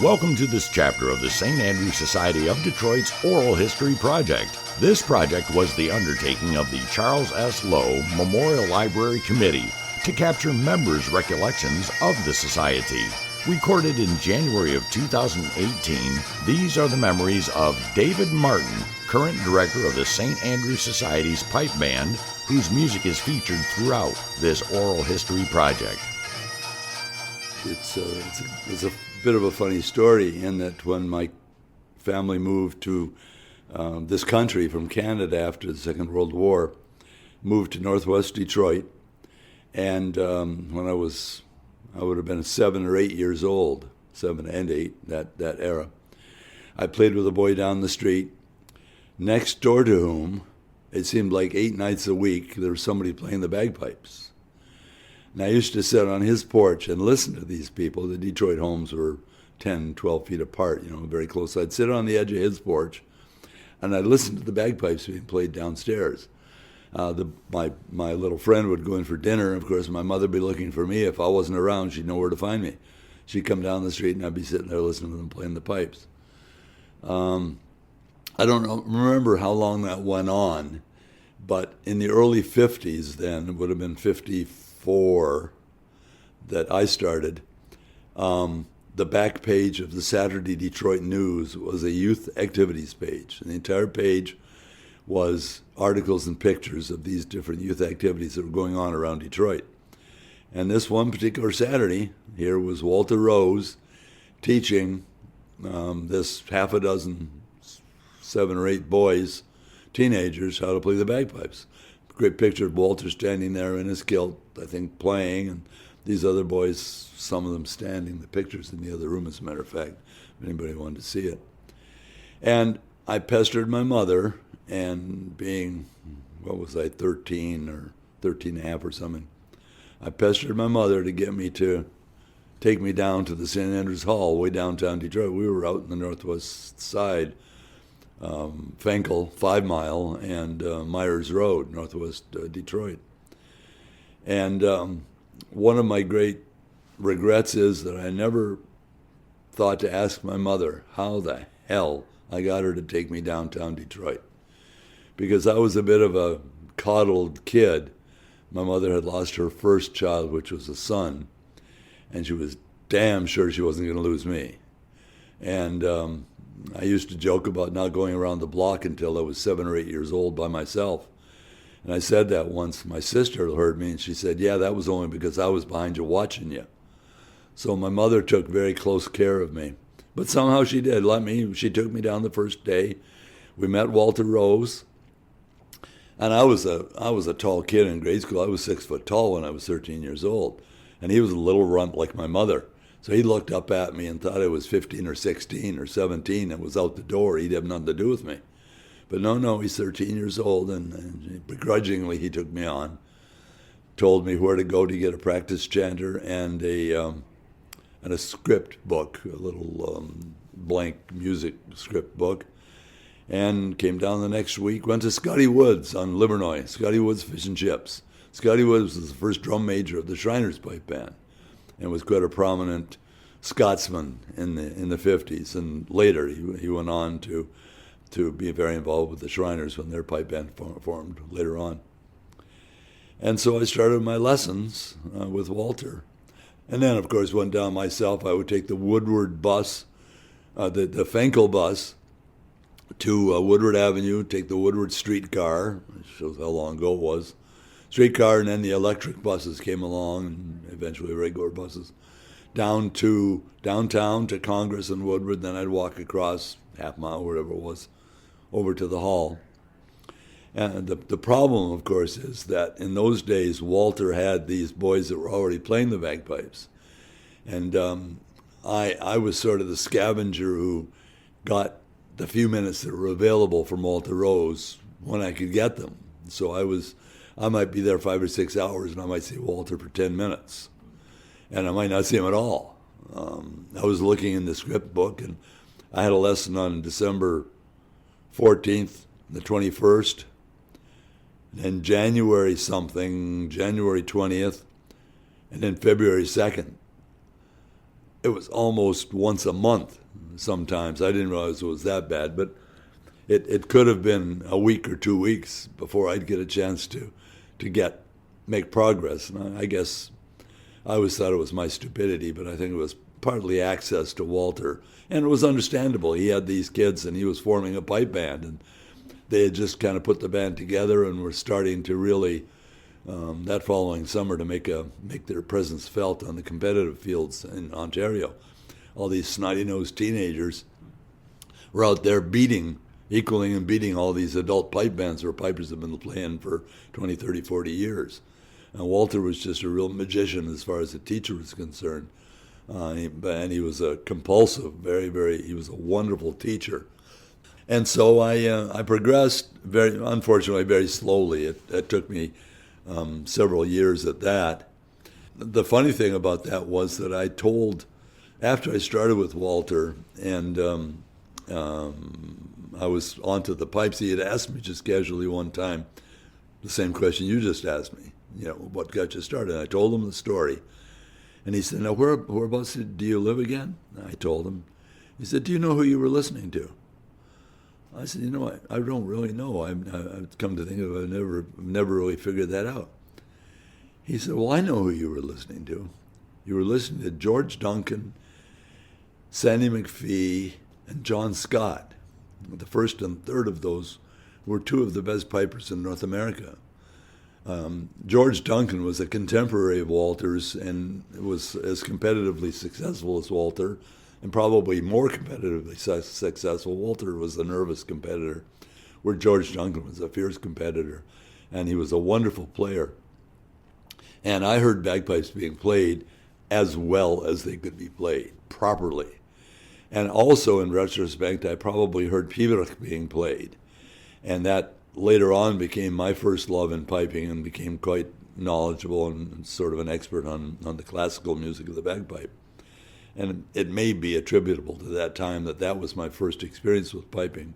Welcome to this chapter of the St. Andrew Society of Detroit's Oral History Project. This project was the undertaking of the Charles S. Lowe Memorial Library Committee to capture members' recollections of the Society. Recorded in January of 2018, these are the memories of David Martin, current director of the St. Andrew Society's pipe band, whose music is featured throughout this oral history project. It's a bit of a funny story in that when my family moved to this country from Canada after the Second World War, moved to Northwest Detroit, and when I would have been 7 or 8 years old, 7 and 8, that era. I played with a boy down the street, next door to whom, it seemed like 8 nights a week, there was somebody playing the bagpipes. And I used to sit on his porch and listen to these people. The Detroit homes were 10, 12 feet apart, very close. I'd sit on the edge of his porch, and I'd listen to the bagpipes being played downstairs. My little friend would go in for dinner. Of course, my mother would be looking for me. If I wasn't around, she'd know where to find me. She'd come down the street, and I'd be sitting there listening to them playing the pipes. I don't remember how long that went on, but in the early 50s then, it would have been 54 that I started, the back page of the Saturday Detroit News was a youth activities page. And the entire page was articles and pictures of these different youth activities that were going on around Detroit. And this one particular Saturday, here was Walter Rose teaching this half a dozen, 7 or 8 boys, teenagers, how to play the bagpipes. Great picture of Walter standing there in his kilt, I think, playing, and these other boys, some of them standing. The picture's in the other room, as a matter of fact, if anybody wanted to see it. And I pestered my mother, and being, 13 or 13 and a half or something, I pestered my mother to get me to take me down to the St. Andrews Hall, way downtown Detroit. We were out in the northwest side, Fenkell, 5 Mile, and Myers Road, northwest Detroit. And one of my great regrets is that I never thought to ask my mother how the hell I got her to take me downtown Detroit. Because I was a bit of a coddled kid. My mother had lost her first child, which was a son, and she was damn sure she wasn't going to lose me. And I used to joke about not going around the block until I was 7 or 8 years old by myself. And I said that once. My sister heard me, and she said, yeah, that was only because I was behind you watching you. So my mother took very close care of me. But somehow she did. She took me down the first day. We met Walter Rose. And I was a tall kid in grade school. I was 6 foot tall when I was 13 years old. And he was a little runt like my mother. So he looked up at me and thought I was 15 or 16 or 17 and was out the door. He'd have nothing to do with me. But no, he's 13 years old, and begrudgingly he took me on, told me where to go to get a practice chanter and a script book, a little blank music script book, and came down the next week, went to Scotty Woods on Livernois, Scotty Woods Fish and Chips. Scotty Woods was the first drum major of the Shriners Pipe Band and was quite a prominent Scotsman in the 50s. And later he went on to be very involved with the Shriners when their pipe band formed later on. And so I started my lessons with Walter. And then, of course, went down myself. I would take the Woodward bus, the Fenkell bus, to Woodward Avenue, take the Woodward streetcar, which shows how long ago it was, streetcar, and then the electric buses came along, and eventually regular buses, down to downtown to Congress and Woodward. Then I'd walk across half mile, whatever it was, over to the hall. And the problem, of course, is that in those days, Walter had these boys that were already playing the bagpipes. And I was sort of the scavenger who got the few minutes that were available from Walter Rose when I could get them. So I might be there 5 or 6 hours, and I might see Walter for 10 minutes. And I might not see him at all. I was looking in the script book, and I had a lesson on December 14th, the 21st, then January 20th, and then February 2nd. it was almost once a month sometimes. I didn't realize it was that bad, but it could have been a week or 2 weeks before I'd get a chance to make progress. And I guess I always thought it was my stupidity, but I think it was partly access to Walter. And it was understandable. He had these kids and he was forming a pipe band, and they had just kind of put the band together and were starting to really, that following summer, to make their presence felt on the competitive fields in Ontario. All these snotty-nosed teenagers were out there equaling and beating all these adult pipe bands where pipers have been playing for 20, 30, 40 years. And Walter was just a real magician as far as the teacher was concerned. And he was a compulsive, he was a wonderful teacher. And so I progressed, unfortunately, very slowly. It took me several years at that. The funny thing about that was that after I started with Walter and I was onto the pipes, he had asked me just casually one time the same question you just asked me, what got you started? And I told him the story. And he said, now, whereabouts do you live again? And I told him. He said, do you know who you were listening to? I said, I don't really know. I've come to think of it, I've never really figured that out. He said, well, I know who you were listening to. You were listening to George Duncan, Sandy McPhee, and John Scott. The first and third of those were two of the best pipers in North America. George Duncan was a contemporary of Walter's and was as competitively successful as Walter, and probably more competitively successful. Walter was a nervous competitor, where George Duncan was a fierce competitor, and he was a wonderful player. And I heard bagpipes being played as well as they could be played, properly. And also, in retrospect, I probably heard pibroch being played, and that later on became my first love in piping and became quite knowledgeable and sort of an expert on the classical music of the bagpipe. And it may be attributable to that time that was my first experience with piping,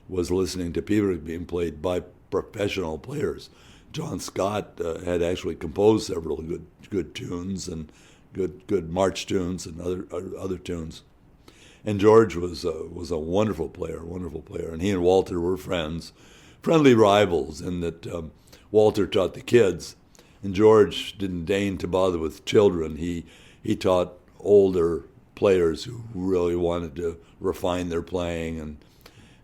was listening to pibroch being played by professional players. John Scott had actually composed several good tunes and good march tunes and other tunes. And George was a wonderful player, and he and Walter were friendly rivals, in that Walter taught the kids, and George didn't deign to bother with children. He taught older players who really wanted to refine their playing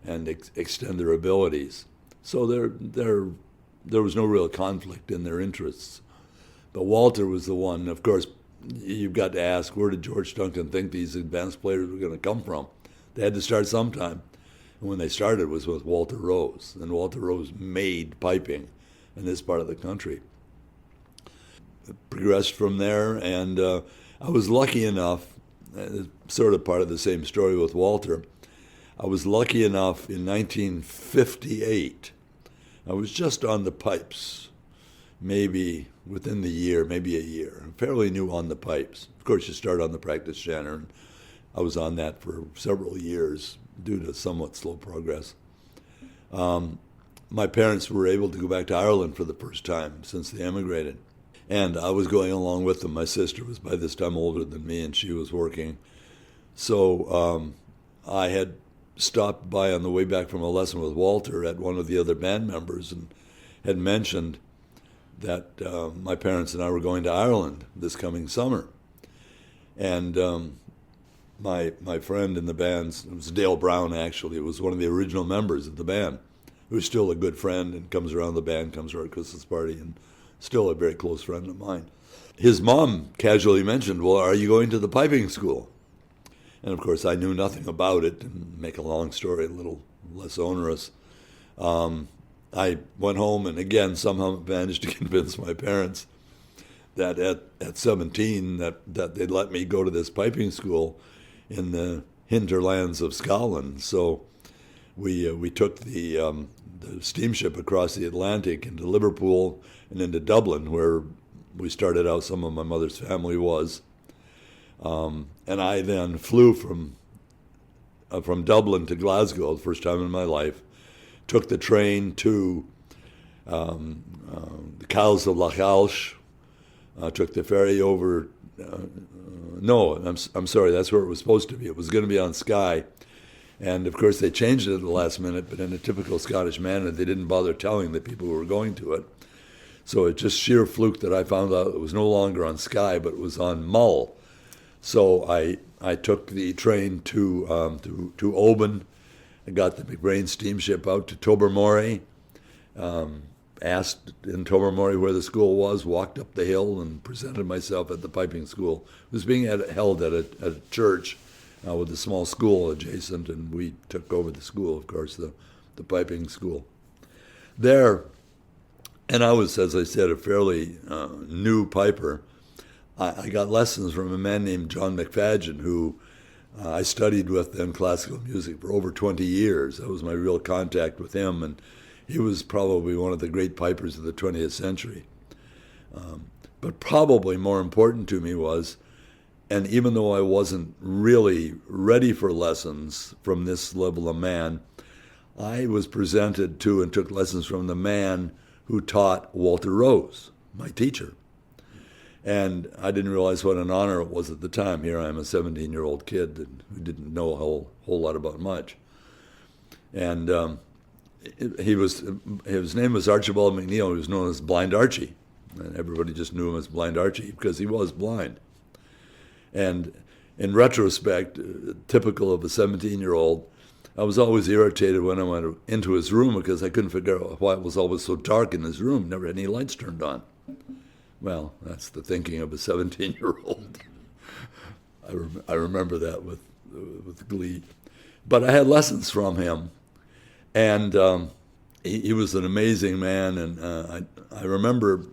and extend their abilities. So there was no real conflict in their interests. But Walter was the one, of course. You've got to ask, where did George Duncan think these advanced players were going to come from? They had to start sometime. And when they started was with Walter Rose. And Walter Rose made piping in this part of the country. It progressed from there, and I was lucky enough, sort of part of the same story with Walter, I was lucky enough in 1958. I was just on the pipes, maybe within the year, maybe a year, fairly new on the pipes. Of course, you start on the practice chanter, and I was on that for several years due to somewhat slow progress. My parents were able to go back to Ireland for the first time since they emigrated, and I was going along with them. My sister was by this time older than me, and she was working. So I had stopped by on the way back from a lesson with Walter at one of the other band members and had mentioned that my parents and I were going to Ireland this coming summer. And my friend in the band, it was Dale Brown actually, it was one of the original members of the band, who's still a good friend and comes around the band, comes to our Christmas party, and still a very close friend of mine. His mom casually mentioned, well, are you going to the piping school? And of course I knew nothing about it, and make a long story a little less onerous. I went home and again somehow managed to convince my parents that at 17 that they'd let me go to this piping school in the hinterlands of Scotland. So we took the steamship across the Atlantic into Liverpool and into Dublin, where we started out. Some of my mother's family was, and I then flew from Dublin to Glasgow the first time in my life. Took the train to the Cowes of Lachalsh, took the ferry over No, I'm sorry, that's where it was supposed to be. It was going to be on Skye. And of course, they changed it at the last minute, but in a typical Scottish manner, they didn't bother telling the people who were going to it. So it's just sheer fluke that I found out it was no longer on Skye, but it was on Mull. So I took the train to Oban. I got the McBrain steamship out to Tobermory, asked in Tobermory where the school was, walked up the hill and presented myself at the piping school. It was being held at a church with a small school adjacent, and we took over the school, of course, the piping school. There, and I was, as I said, a fairly new piper. I got lessons from a man named John McFadgen, who I studied with in classical music for over 20 years. That was my real contact with him, and he was probably one of the great pipers of the 20th century. But probably more important to me was, and even though I wasn't really ready for lessons from this level of man, I was presented to and took lessons from the man who taught Walter Rose, my teacher. And I didn't realize what an honor it was at the time. Here I am, a 17-year-old kid who didn't know a whole lot about much. And his name was Archibald McNeil. He was known as Blind Archie. And everybody just knew him as Blind Archie because he was blind. And in retrospect, typical of a 17-year-old, I was always irritated when I went into his room because I couldn't figure out why it was always so dark in his room, never had any lights turned on. Well, that's the thinking of a 17-year-old. I remember that with glee. But I had lessons from him, and he was an amazing man, and I remember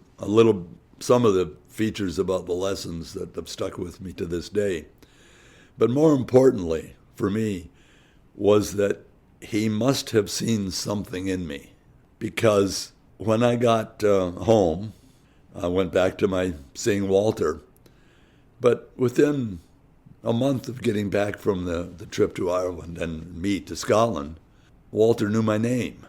some of the features about the lessons that have stuck with me to this day. But more importantly, for me, was that he must have seen something in me, because when I got home, I went back to my seeing Walter, but within a month of getting back from the trip to Ireland and me to Scotland, Walter knew my name.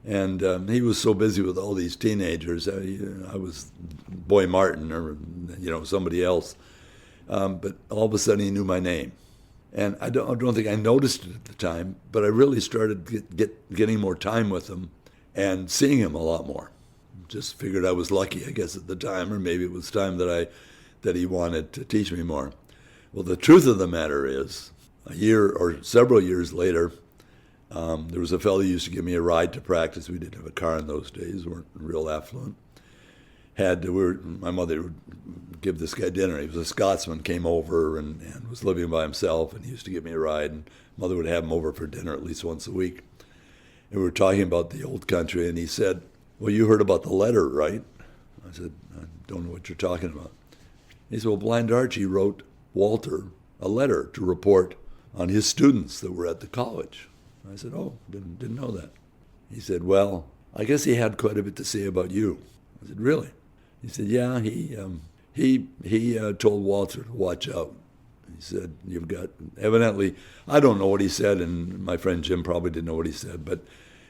And he was so busy with all these teenagers. I was Boy Martin or somebody else. But all of a sudden he knew my name. And I don't think I noticed it at the time, but I really started getting more time with him and seeing him a lot more. Just figured I was lucky, I guess, at the time, or maybe it was time that he wanted to teach me more. Well, the truth of the matter is, a year or several years later, there was a fellow who used to give me a ride to practice. We didn't have a car in those days, we weren't real affluent. My mother would give this guy dinner. He was a Scotsman, came over and was living by himself, and he used to give me a ride, and Mother would have him over for dinner at least once a week. And we were talking about the old country, and he said, "Well, you heard about the letter, right?" I said, "I don't know what you're talking about." He said, "Well, Blind Archie wrote Walter a letter to report on his students that were at the college." I said, "Oh, didn't know that." He said, "Well, I guess he had quite a bit to say about you." I said, "Really?" He said, "Yeah, he told Walter to watch out." He said, "You've got, evidently," I don't know what he said, and my friend Jim probably didn't know what he said, but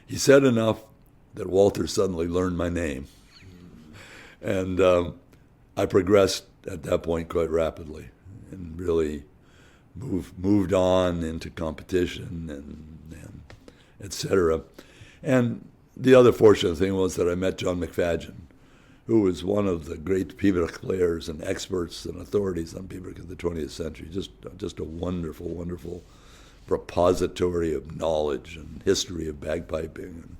he said enough that Walter suddenly learned my name. And I progressed at that point quite rapidly and really moved on into competition and et cetera. And the other fortunate thing was that I met John McFadgen, who was one of the great pibroch players and experts and authorities on pibroch of the 20th century. Just a wonderful, wonderful repository of knowledge and history of bagpiping.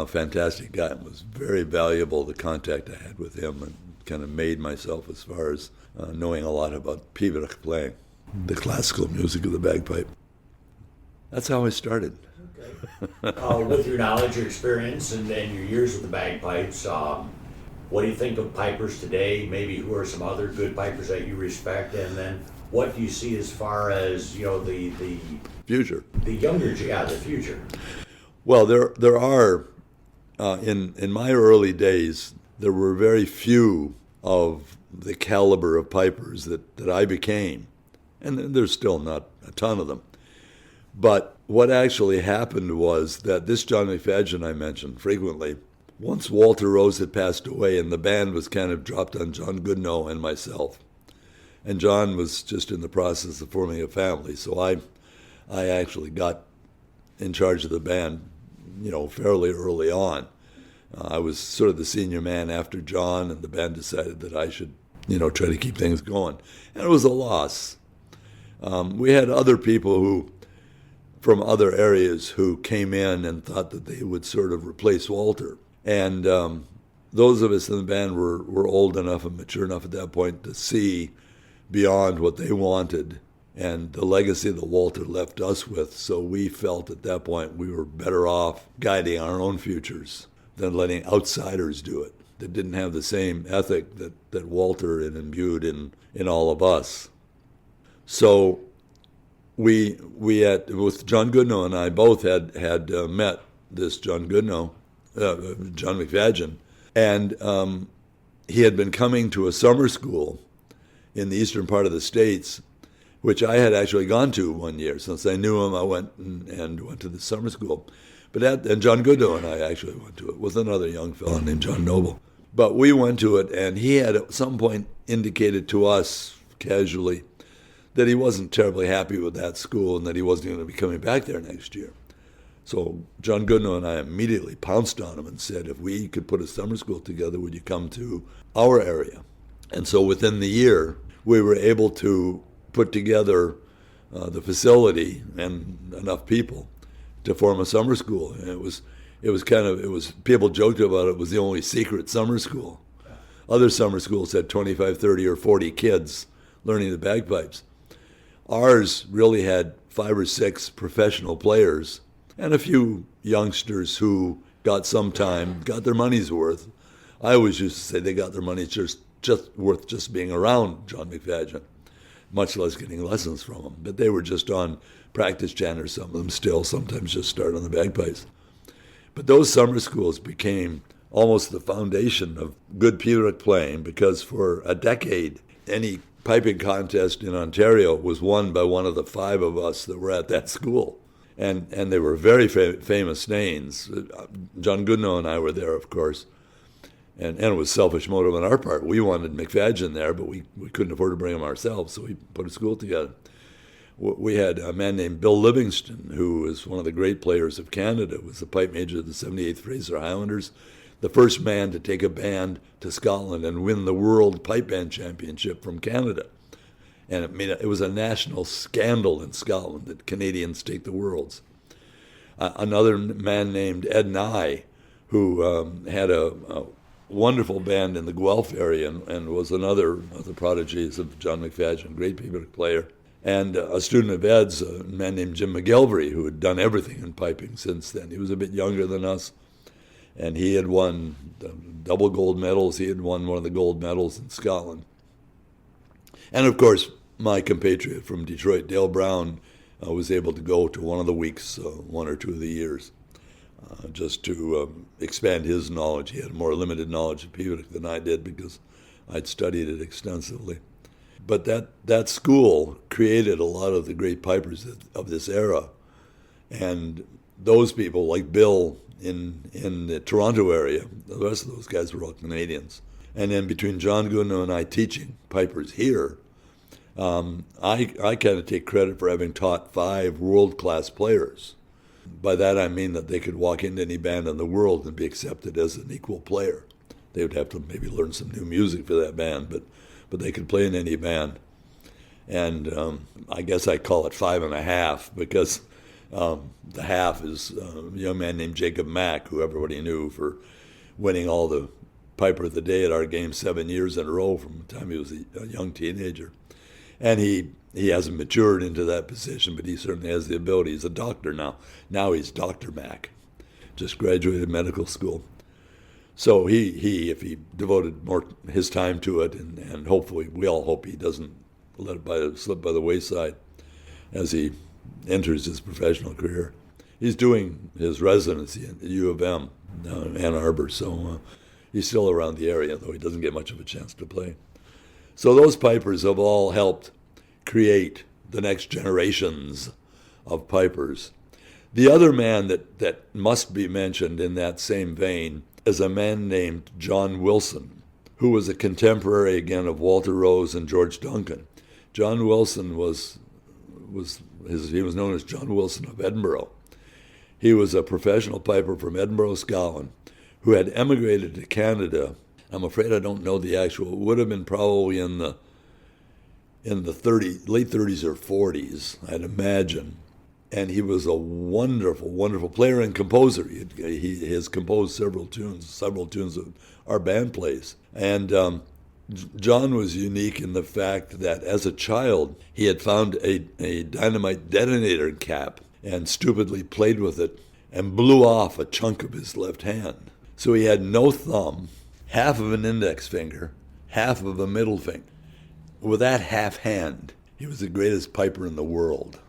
Fantastic guy. It was very valuable, the contact I had with him, and kind of made myself as far as knowing a lot about pibroch playing, the classical music of the bagpipe. That's how I started. Okay. With your knowledge, your experience, and your years with the bagpipes, what do you think of pipers today? Maybe who are some other good pipers that you respect? And then what do you see as far as, the future? The younger, the future. Well, there are, in my early days, there were very few of the caliber of pipers that I became. And there's still not a ton of them. But what actually happened was that this John McFadgen I mentioned frequently, once Walter Rose had passed away and the band was kind of dropped on John Goodnow and myself, And John was just in the process of forming a family, so I actually got in charge of the band, fairly early on. I was sort of the senior man after John, and the band decided that I should, try to keep things going. And it was a loss. We had other people from other areas who came in and thought that they would sort of replace Walter. And those of us in the band were old enough and mature enough at that point to see beyond what they wanted and the legacy that Walter left us with. So we felt at that point we were better off guiding our own futures than letting outsiders do it that didn't have the same ethic that Walter had imbued in all of us. So with John Goodnow and I both had met this John Goodnow, John McFadgen, and he had been coming to a summer school in the eastern part of the States, which I had actually gone to one year. Since I knew him, I went and went to the summer school. And John Goodnow and I actually went to it with another young fellow named John Noble. But we went to it, and he had at some point indicated to us casually that he wasn't terribly happy with that school and that he wasn't going to be coming back there next year. So John Goodnow and I immediately pounced on him and said, if we could put a summer school together, would you come to our area? And so within the year, we were able to put together the facility and enough people to form a summer school. And it was people joked about it was the only secret summer school. Other summer schools had 25, 30, or 40 kids learning the bagpipes. Ours really had 5 or 6 professional players and a few youngsters who got their money's worth. I always used to say they got their money's just worth just being around John McFadgen, much less getting lessons from him. But they were just on practice chant, some of them still sometimes just start on the bagpipes. But those summer schools became almost the foundation of good Pibroch playing, because for a decade, any piping contest in Ontario was won by one of the 5 of us that were at that school. And they were very famous names. John Goodnow and I were there, of course. And it was selfish motive on our part. We wanted McFadgen there, but we couldn't afford to bring him ourselves, so we put a school together. We had a man named Bill Livingston, who was one of the great players of Canada, was the pipe major of the 78th Fraser Highlanders, the first man to take a band to Scotland and win the World Pipe Band Championship from Canada. And it was a national scandal in Scotland that Canadians take the Worlds. Another man named Ed Nye, who had a wonderful band in the Guelph area and was another of the prodigies of John McFadgen, great Pibroch player. And a student of Ed's, a man named Jim McGilvery, who had done everything in piping since then. He was a bit younger than us, and he had won double gold medals. He had won one of the gold medals in Scotland. And of course, my compatriot from Detroit, Dale Brown, was able to go to one of the weeks, 1 or 2 of the years, just to expand his knowledge. He had more limited knowledge of Pibroch than I did because I'd studied it extensively. But that school created a lot of the great pipers of this era. And those people, like Bill in the Toronto area, the rest of those guys were all Canadians. And then between John Goodnow and I teaching pipers here, I kind of take credit for having taught 5 world-class players. By that I mean that they could walk into any band in the world and be accepted as an equal player. They would have to maybe learn some new music for that band, but they could play in any band. And I guess I call it 5.5 because the half is a young man named Jacob Mack, who everybody knew for winning all the Piper of the Day at our game 7 years in a row from the time he was a young teenager. And he hasn't matured into that position, but he certainly has the ability. He's a doctor now. Now he's Dr. Mack, just graduated medical school. So he if he devoted more his time to it, and hopefully we all hope he doesn't let it slip by the wayside as he enters his professional career. He's doing his residency at the U of M down in Ann Arbor, so he's still around the area, though he doesn't get much of a chance to play. So those pipers have all helped create the next generations of pipers. The other man that must be mentioned in that same vein is a man named John Wilson, who was a contemporary again of Walter Rose and George Duncan. John Wilson he was known as John Wilson of Edinburgh. He was a professional piper from Edinburgh, Scotland, who had emigrated to Canada. I'm afraid I don't know the actual. It would have been probably in the late 30s or 40s, I'd imagine. And he was a wonderful, wonderful player and composer. He has composed several tunes that our band plays. And John was unique in the fact that as a child, he had found a dynamite detonator cap and stupidly played with it and blew off a chunk of his left hand. So he had no thumb, half of an index finger, half of a middle finger. With that half hand, he was the greatest piper in the world.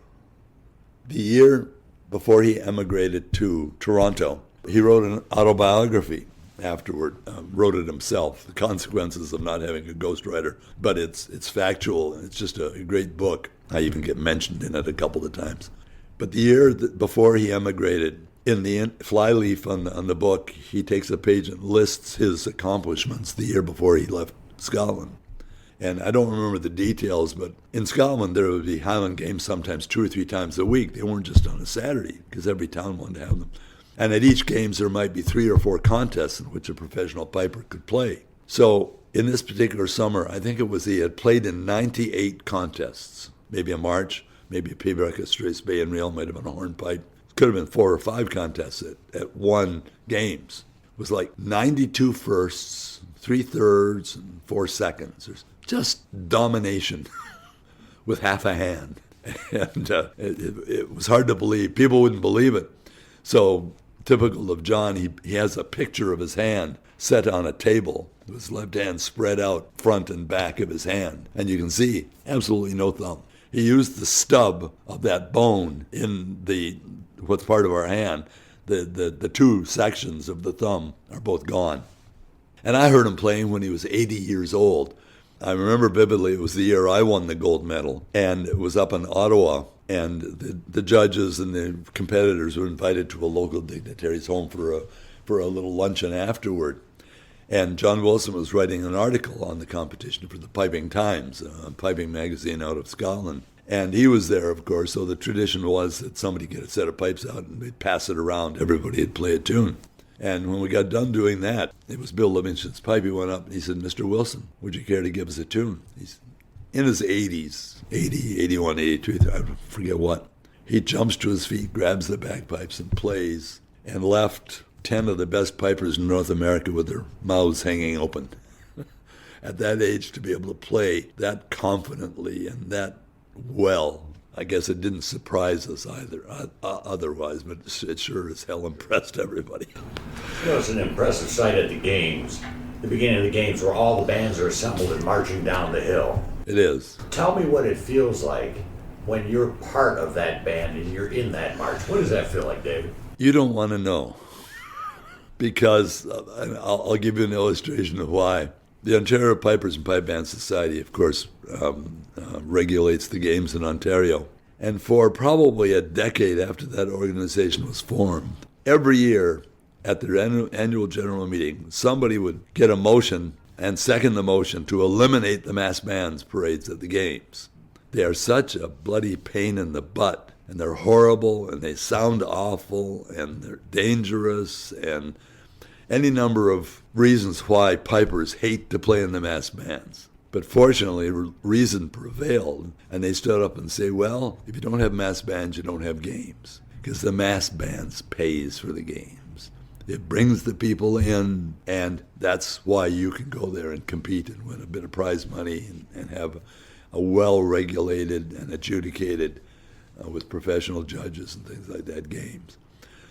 The year before he emigrated to Toronto, he wrote an autobiography afterward, wrote it himself, The Consequences of Not Having a Ghostwriter, but it's factual, and it's just a great book. I even get mentioned in it a couple of times. But the year before he emigrated, in the flyleaf on the book, he takes a page and lists his accomplishments the year before he left Scotland. And I don't remember the details, but in Scotland there would be Highland games sometimes 2 or 3 times a week. They weren't just on a Saturday, because every town wanted to have them. And at each games there might be 3 or 4 contests in which a professional piper could play. So in this particular summer, I think it was he had played in 98 contests, maybe a march, maybe a pibroch, a strathspey Bay and reel, might have been a hornpipe. Could have been 4 or 5 contests at one games. It was like 92 firsts, 3 thirds, and 4 seconds. There's just domination with half a hand. And it was hard to believe. People wouldn't believe it. So typical of John, he has a picture of his hand set on a table, with his left hand spread out front and back of his hand. And you can see absolutely no thumb. He used the stub of that bone in what's part of our hand. The 2 sections of the thumb are both gone. And I heard him playing when he was 80 years old. I remember vividly, it was the year I won the gold medal, and it was up in Ottawa, and the judges and the competitors were invited to a local dignitary's home for a little luncheon afterward. And John Wilson was writing an article on the competition for the Piping Times, a piping magazine out of Scotland. And he was there, of course, so the tradition was that somebody get a set of pipes out and they'd pass it around. Everybody would play a tune. And when we got done doing that, it was Bill Livingston's pipe. He went up and he said, "Mr. Wilson, would you care to give us a tune?" He's in his 80s, 80, 81, 82, I forget what. He jumps to his feet, grabs the bagpipes and plays, and left 10 of the best pipers in North America with their mouths hanging open. At that age, to be able to play that confidently and that well, I guess it didn't surprise us either, otherwise, but it sure as hell impressed everybody. You know, it's an impressive sight at the games, the beginning of the games, where all the bands are assembled and marching down the hill. It is. Tell me what it feels like when you're part of that band and you're in that march. What does that feel like, David? You don't want to know, because I'll give you an illustration of why. The Ontario Pipers and Pipe Band Society, of course, regulates the games in Ontario. And for probably a decade after that organization was formed, every year at their annual general meeting, somebody would get a motion and second the motion to eliminate the mass bands parades at the games. They are such a bloody pain in the butt, and they're horrible, and they sound awful, and they're dangerous, and any number of reasons why pipers hate to play in the mass bands. But fortunately, reason prevailed, and they stood up and say, well, if you don't have mass bands, you don't have games, because the mass bands pays for the games. It brings the people in, and that's why you can go there and compete and win a bit of prize money and have a well-regulated and adjudicated, with professional judges and things like that, games.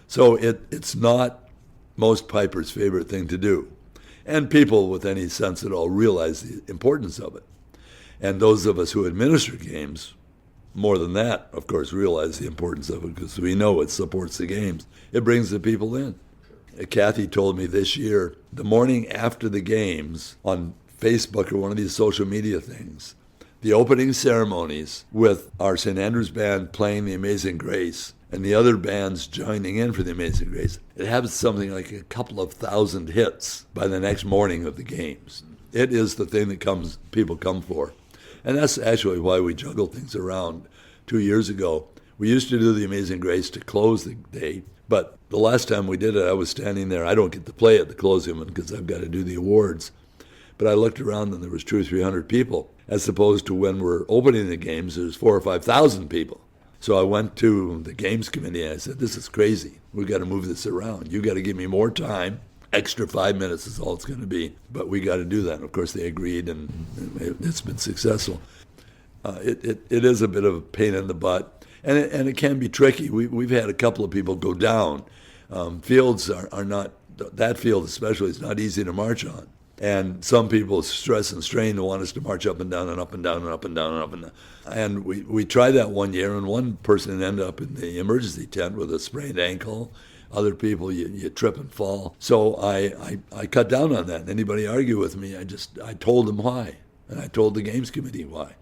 So it's not most pipers' favorite thing to do. And people with any sense at all realize the importance of it. And those of us who administer games, more than that, of course, realize the importance of it, because we know it supports the games. It brings the people in. Kathy told me this year, the morning after the games, on Facebook or one of these social media things, the opening ceremonies with our St. Andrews Band playing The Amazing Grace and the other bands joining in for The Amazing Grace, it has something like a couple of thousand hits by the next morning of the games. It is the thing that people come for. And that's actually why we juggle things around. 2 years ago, we used to do the Amazing Grace to close the day, but the last time we did it, I was standing there. I don't get to play at the closing one because I've got to do the awards. But I looked around and there was 200 or 300 people, as opposed to when we're opening the games, there's 4,000 or 5,000 people. So I went to the games committee and I said, this is crazy. We've got to move this around. You got to give me more time. Extra 5 minutes is all it's going to be. But we got to do that. And of course, they agreed, and it's been successful. It is a bit of a pain in the butt, and it can be tricky. We've had a couple of people go down. Fields are not, that field especially, is not easy to march on. And some people stress and strain to want us to march up and down and up and down and up and down and up and down. And we tried that one year, and one person ended up in the emergency tent with a sprained ankle. Other people, you trip and fall. So I cut down on that. And anybody argue with me, I told them why. And I told the games committee why.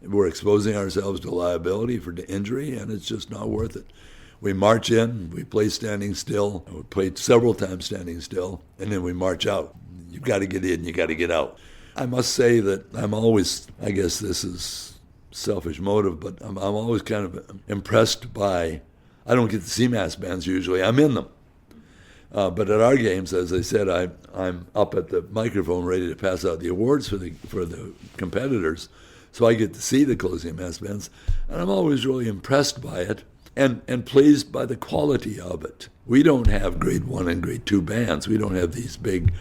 We're exposing ourselves to liability for injury, and it's just not worth it. We march in, we play standing still. We played several times standing still, and then we march out. You've got to get in, you got to get out. I must say that I'm always, I guess this is selfish motive, but I'm always kind of impressed by, I don't get to see mass bands usually, I'm in them. But at our games, as I said, I'm up at the microphone ready to pass out the awards for the competitors. So I get to see the closing mass bands, and I'm always really impressed by it and pleased by the quality of it. We don't have grade 1 and grade 2 bands. We don't have these big $1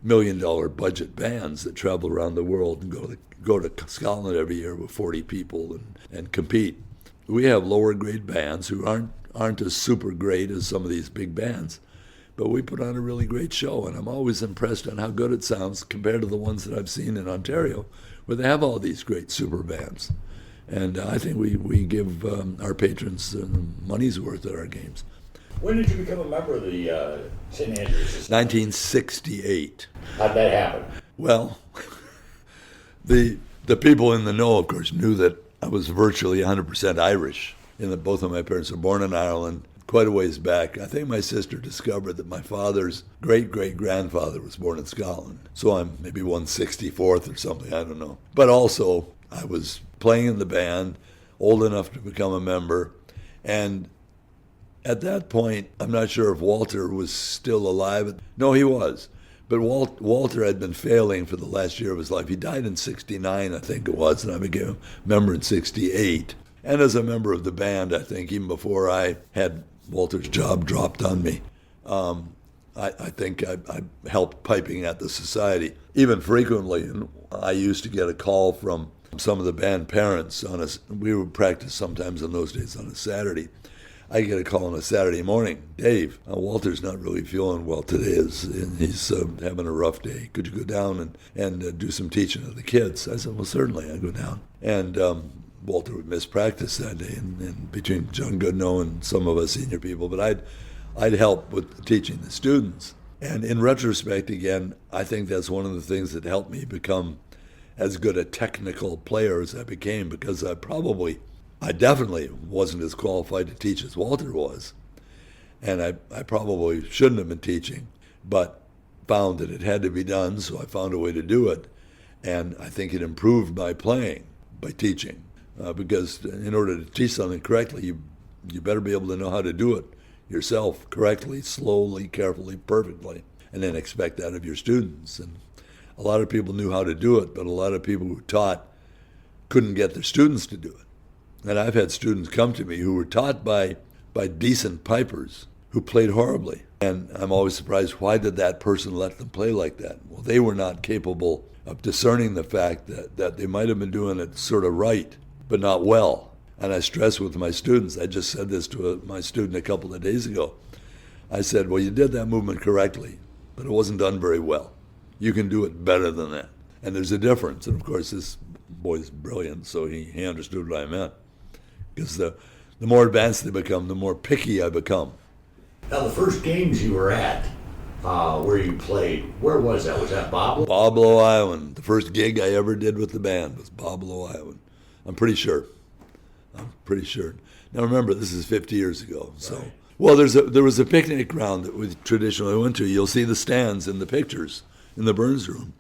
million budget bands that travel around the world and go to Scotland every year with 40 people and compete. We have lower grade bands who aren't as super great as some of these big bands, but we put on a really great show, and I'm always impressed on how good it sounds compared to the ones that I've seen in Ontario, where they have all these great super bands. And I think we give our patrons money's worth at our games. When did you become a member of the St. Andrews Society? 1968. How'd that happen? Well, the people in the know, of course, knew that I was virtually 100% Irish, in that both of my parents were born in Ireland. Quite a ways back, I think my sister discovered that my father's great-great-grandfather was born in Scotland. So I'm maybe 164th or something, I don't know. But also, I was playing in the band, old enough to become a member, and at that point, I'm not sure if Walter was still alive. No, he was. But Walter had been failing for the last year of his life. He died in 69, I think it was, and I became a member in 68. And as a member of the band, I think, even before I had Walter's job dropped on me, I think I helped piping at the society. Even frequently, and I used to get a call from some of the band parents we would practice sometimes in those days on a Saturday. I get a call on a Saturday morning, Dave, Walter's not really feeling well today. He's having a rough day. Could you go down and do some teaching of the kids? I said, well, certainly, I'd go down. And Walter would miss practice that day, and between John Goodnow and some of us senior people, but I'd help with teaching the students. And in retrospect, again, I think that's one of the things that helped me become as good a technical player as I became, because I definitely wasn't as qualified to teach as Walter was. And I probably shouldn't have been teaching, but found that it had to be done, so I found a way to do it. And I think it improved my playing by teaching. Because in order to teach something correctly, you better be able to know how to do it yourself correctly, slowly, carefully, perfectly, and then expect that of your students. And a lot of people knew how to do it, but a lot of people who taught couldn't get their students to do it. And I've had students come to me who were taught by decent pipers who played horribly. And I'm always surprised, why did that person let them play like that? Well, they were not capable of discerning the fact that they might have been doing it sort of right, but not well. And I stress with my students, I just said this to my student a couple of days ago. I said, well, you did that movement correctly, but it wasn't done very well. You can do it better than that. And there's a difference. And of course, this boy's brilliant, so he understood what I meant. Because the more advanced they become, the more picky I become. Now, the first games you were at, where you played, where was that? Was that Boblo? Boblo Island. The first gig I ever did with the band was Boblo Island. I'm pretty sure. Now remember, this is 50 years ago. So, right. Well, there was a picnic ground that we traditionally went to. You'll see the stands in the pictures in the Burns room.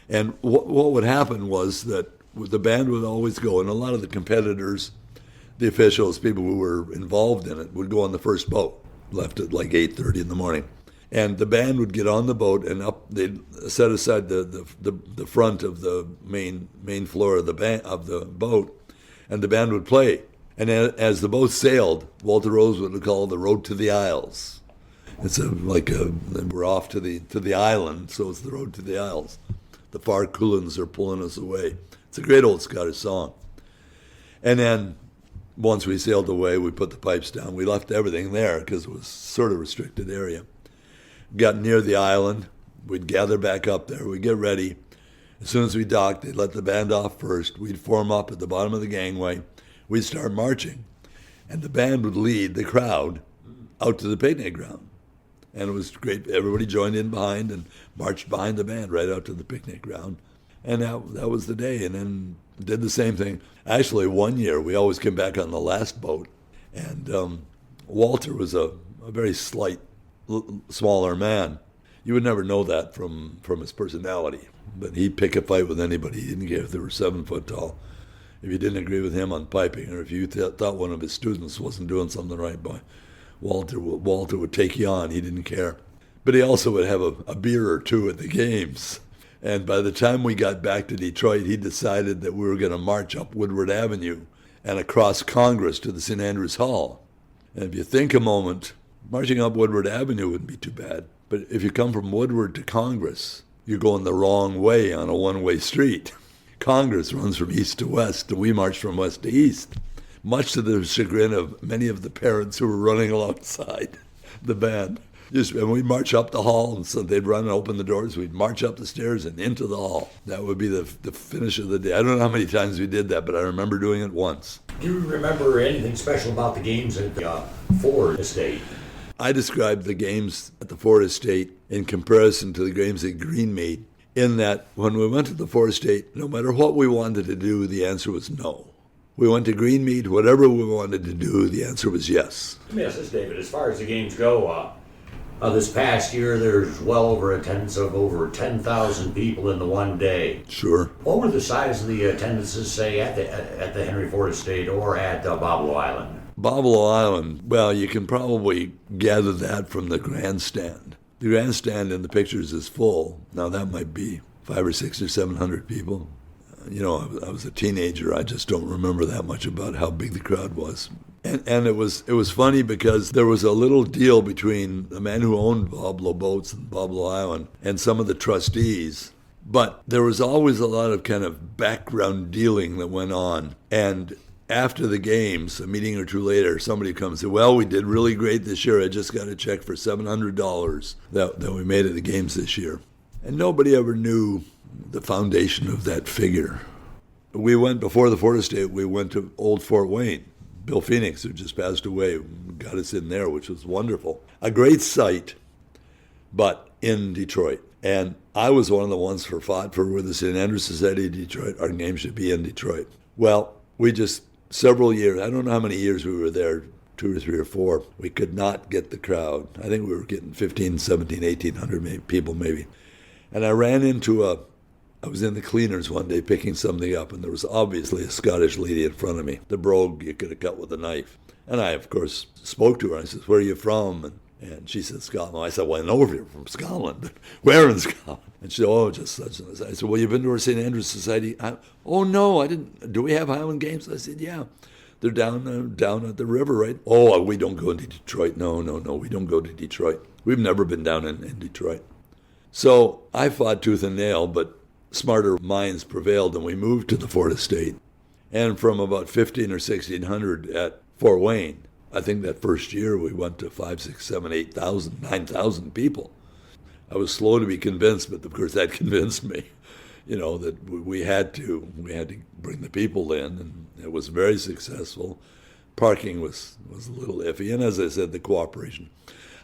And what would happen was that the band would always go, and a lot of the competitors, the officials, people who were involved in it, would go on the first boat, left at like 8:30 in the morning. And the band would get on the boat, and up they'd set aside the front of the main floor of the boat, and the band would play. And as the boat sailed, Walter Rose would call the Road to the Isles. It's we're off to the island, so it's the Road to the Isles. The far Cuillins are pulling us away. It's a great old Scottish song. And then once we sailed away, we put the pipes down. We left everything there because it was sort of a restricted area. Got near the island, we'd gather back up there, we'd get ready. As soon as we docked, they'd let the band off first. We'd form up at the bottom of the gangway. We'd start marching. And the band would lead the crowd out to the picnic ground. And it was great. Everybody joined in behind and marched behind the band right out to the picnic ground. And that was the day. And then did the same thing. Actually, one year, we always came back on the last boat. And Walter was a very slight, smaller man. You would never know that from his personality. But he'd pick a fight with anybody. He didn't care if they were 7 foot tall. If you didn't agree with him on piping, or if you thought one of his students wasn't doing something right, boy, Walter would take you on. He didn't care. But he also would have a beer or two at the games. And by the time we got back to Detroit, he decided that we were going to march up Woodward Avenue and across Congress to the St. Andrews Hall. And if you think a moment, marching up Woodward Avenue wouldn't be too bad. But if you come from Woodward to Congress, you're going the wrong way on a one-way street. Congress runs from east to west, and we march from west to east, much to the chagrin of many of the parents who were running alongside the band. And we'd march up the hall, and so they'd run and open the doors. We'd march up the stairs and into the hall. That would be the finish of the day. I don't know how many times we did that, but I remember doing it once. Do you remember anything special about the games at the Ford Estate? I described the games at the Ford Estate in comparison to the games at Greenmead, in that when we went to the Ford Estate, no matter what we wanted to do, the answer was no. We went to Greenmead, whatever we wanted to do, the answer was yes. Let me ask this, David. As far as the games go, this past year there's well over attendance of over 10,000 people in the one day. Sure. What were the size of the attendances, say, at the Henry Ford Estate or at Boblo Island? Boblo Island, well, you can probably gather that from the grandstand. The grandstand in the pictures is full. Now that might be 500 or 600 or 700 people. I was a teenager. I just don't remember that much about how big the crowd was. And it was funny because there was a little deal between the man who owned Boblo Boats and Boblo Island and some of the trustees. But there was always a lot of kind of background dealing that went on. And after the games, a meeting or two later, somebody comes and said, well, we did really great this year. I just got a check for $700 that we made at the games this year. And nobody ever knew the foundation of that figure. We went, before the Ford Estate, we went to Old Fort Wayne. Bill Phoenix, who just passed away, got us in there, which was wonderful. A great site, but in Detroit. And I was one of the ones who fought for with the St. Andrews Society of Detroit, our game should be in Detroit. Well, we just, several years, I don't know how many years we were there, 2 or 3 or 4, we could not get the crowd. I think we were getting 15, 17, 1,800 people maybe. And I ran into I was in the cleaners one day picking something up, and there was obviously a Scottish lady in front of me. The brogue you could have cut with a knife. And I, of course, spoke to her. I said, where are you from? And she said, Scotland. I said, well, I know you're from Scotland. Where in Scotland? And she said, oh, just such and such. I said, well, you've been to our St. Andrews Society? Oh, no, I didn't. Do we have Highland Games? I said, yeah. They're down at the river, right? Oh, we don't go to Detroit. No, we don't go to Detroit. We've never been down in Detroit. So I fought tooth and nail, but smarter minds prevailed, and we moved to the Ford Estate. And from about 1,500 or 1,600 at Fort Wayne, I think that first year we went to 5, 6, 7, 8,000, 9,000 people. I was slow to be convinced, but of course that convinced me, that we had to bring the people in, and it was very successful. Parking was a little iffy, and as I said, the cooperation.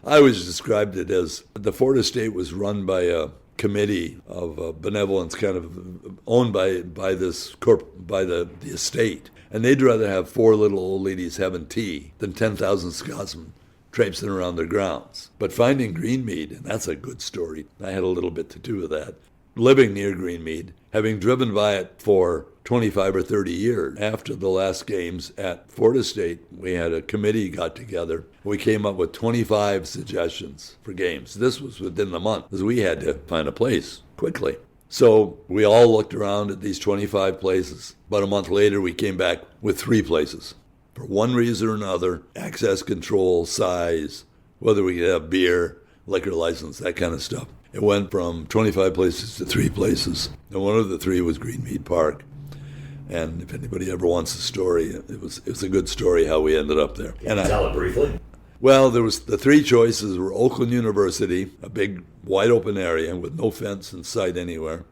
I always described it as the Ford Estate was run by a committee of benevolence, kind of owned by the estate, and they'd rather have 4 little old ladies having tea than 10,000 Scotsmen traipsing around their grounds. But finding Greenmead, and that's a good story, I had a little bit to do with that. living near Greenmead, having driven by it for 25 or 30 years. After the last games at Fort State, we had a committee got together. We came up with 25 suggestions for games. This was within the month, because we had to find a place quickly. So we all looked around at these 25 places. About a month later, we came back with 3 places. For one reason or another, access control, size, whether we could have beer, liquor license, that kind of stuff. It went from 25 places to 3 places. And one of the 3 was Greenmead Park. And if anybody ever wants a story, it was a good story how we ended up there. Can you tell it briefly? Well, there was the 3 choices were Oakland University, a big wide open area with no fence in sight anywhere,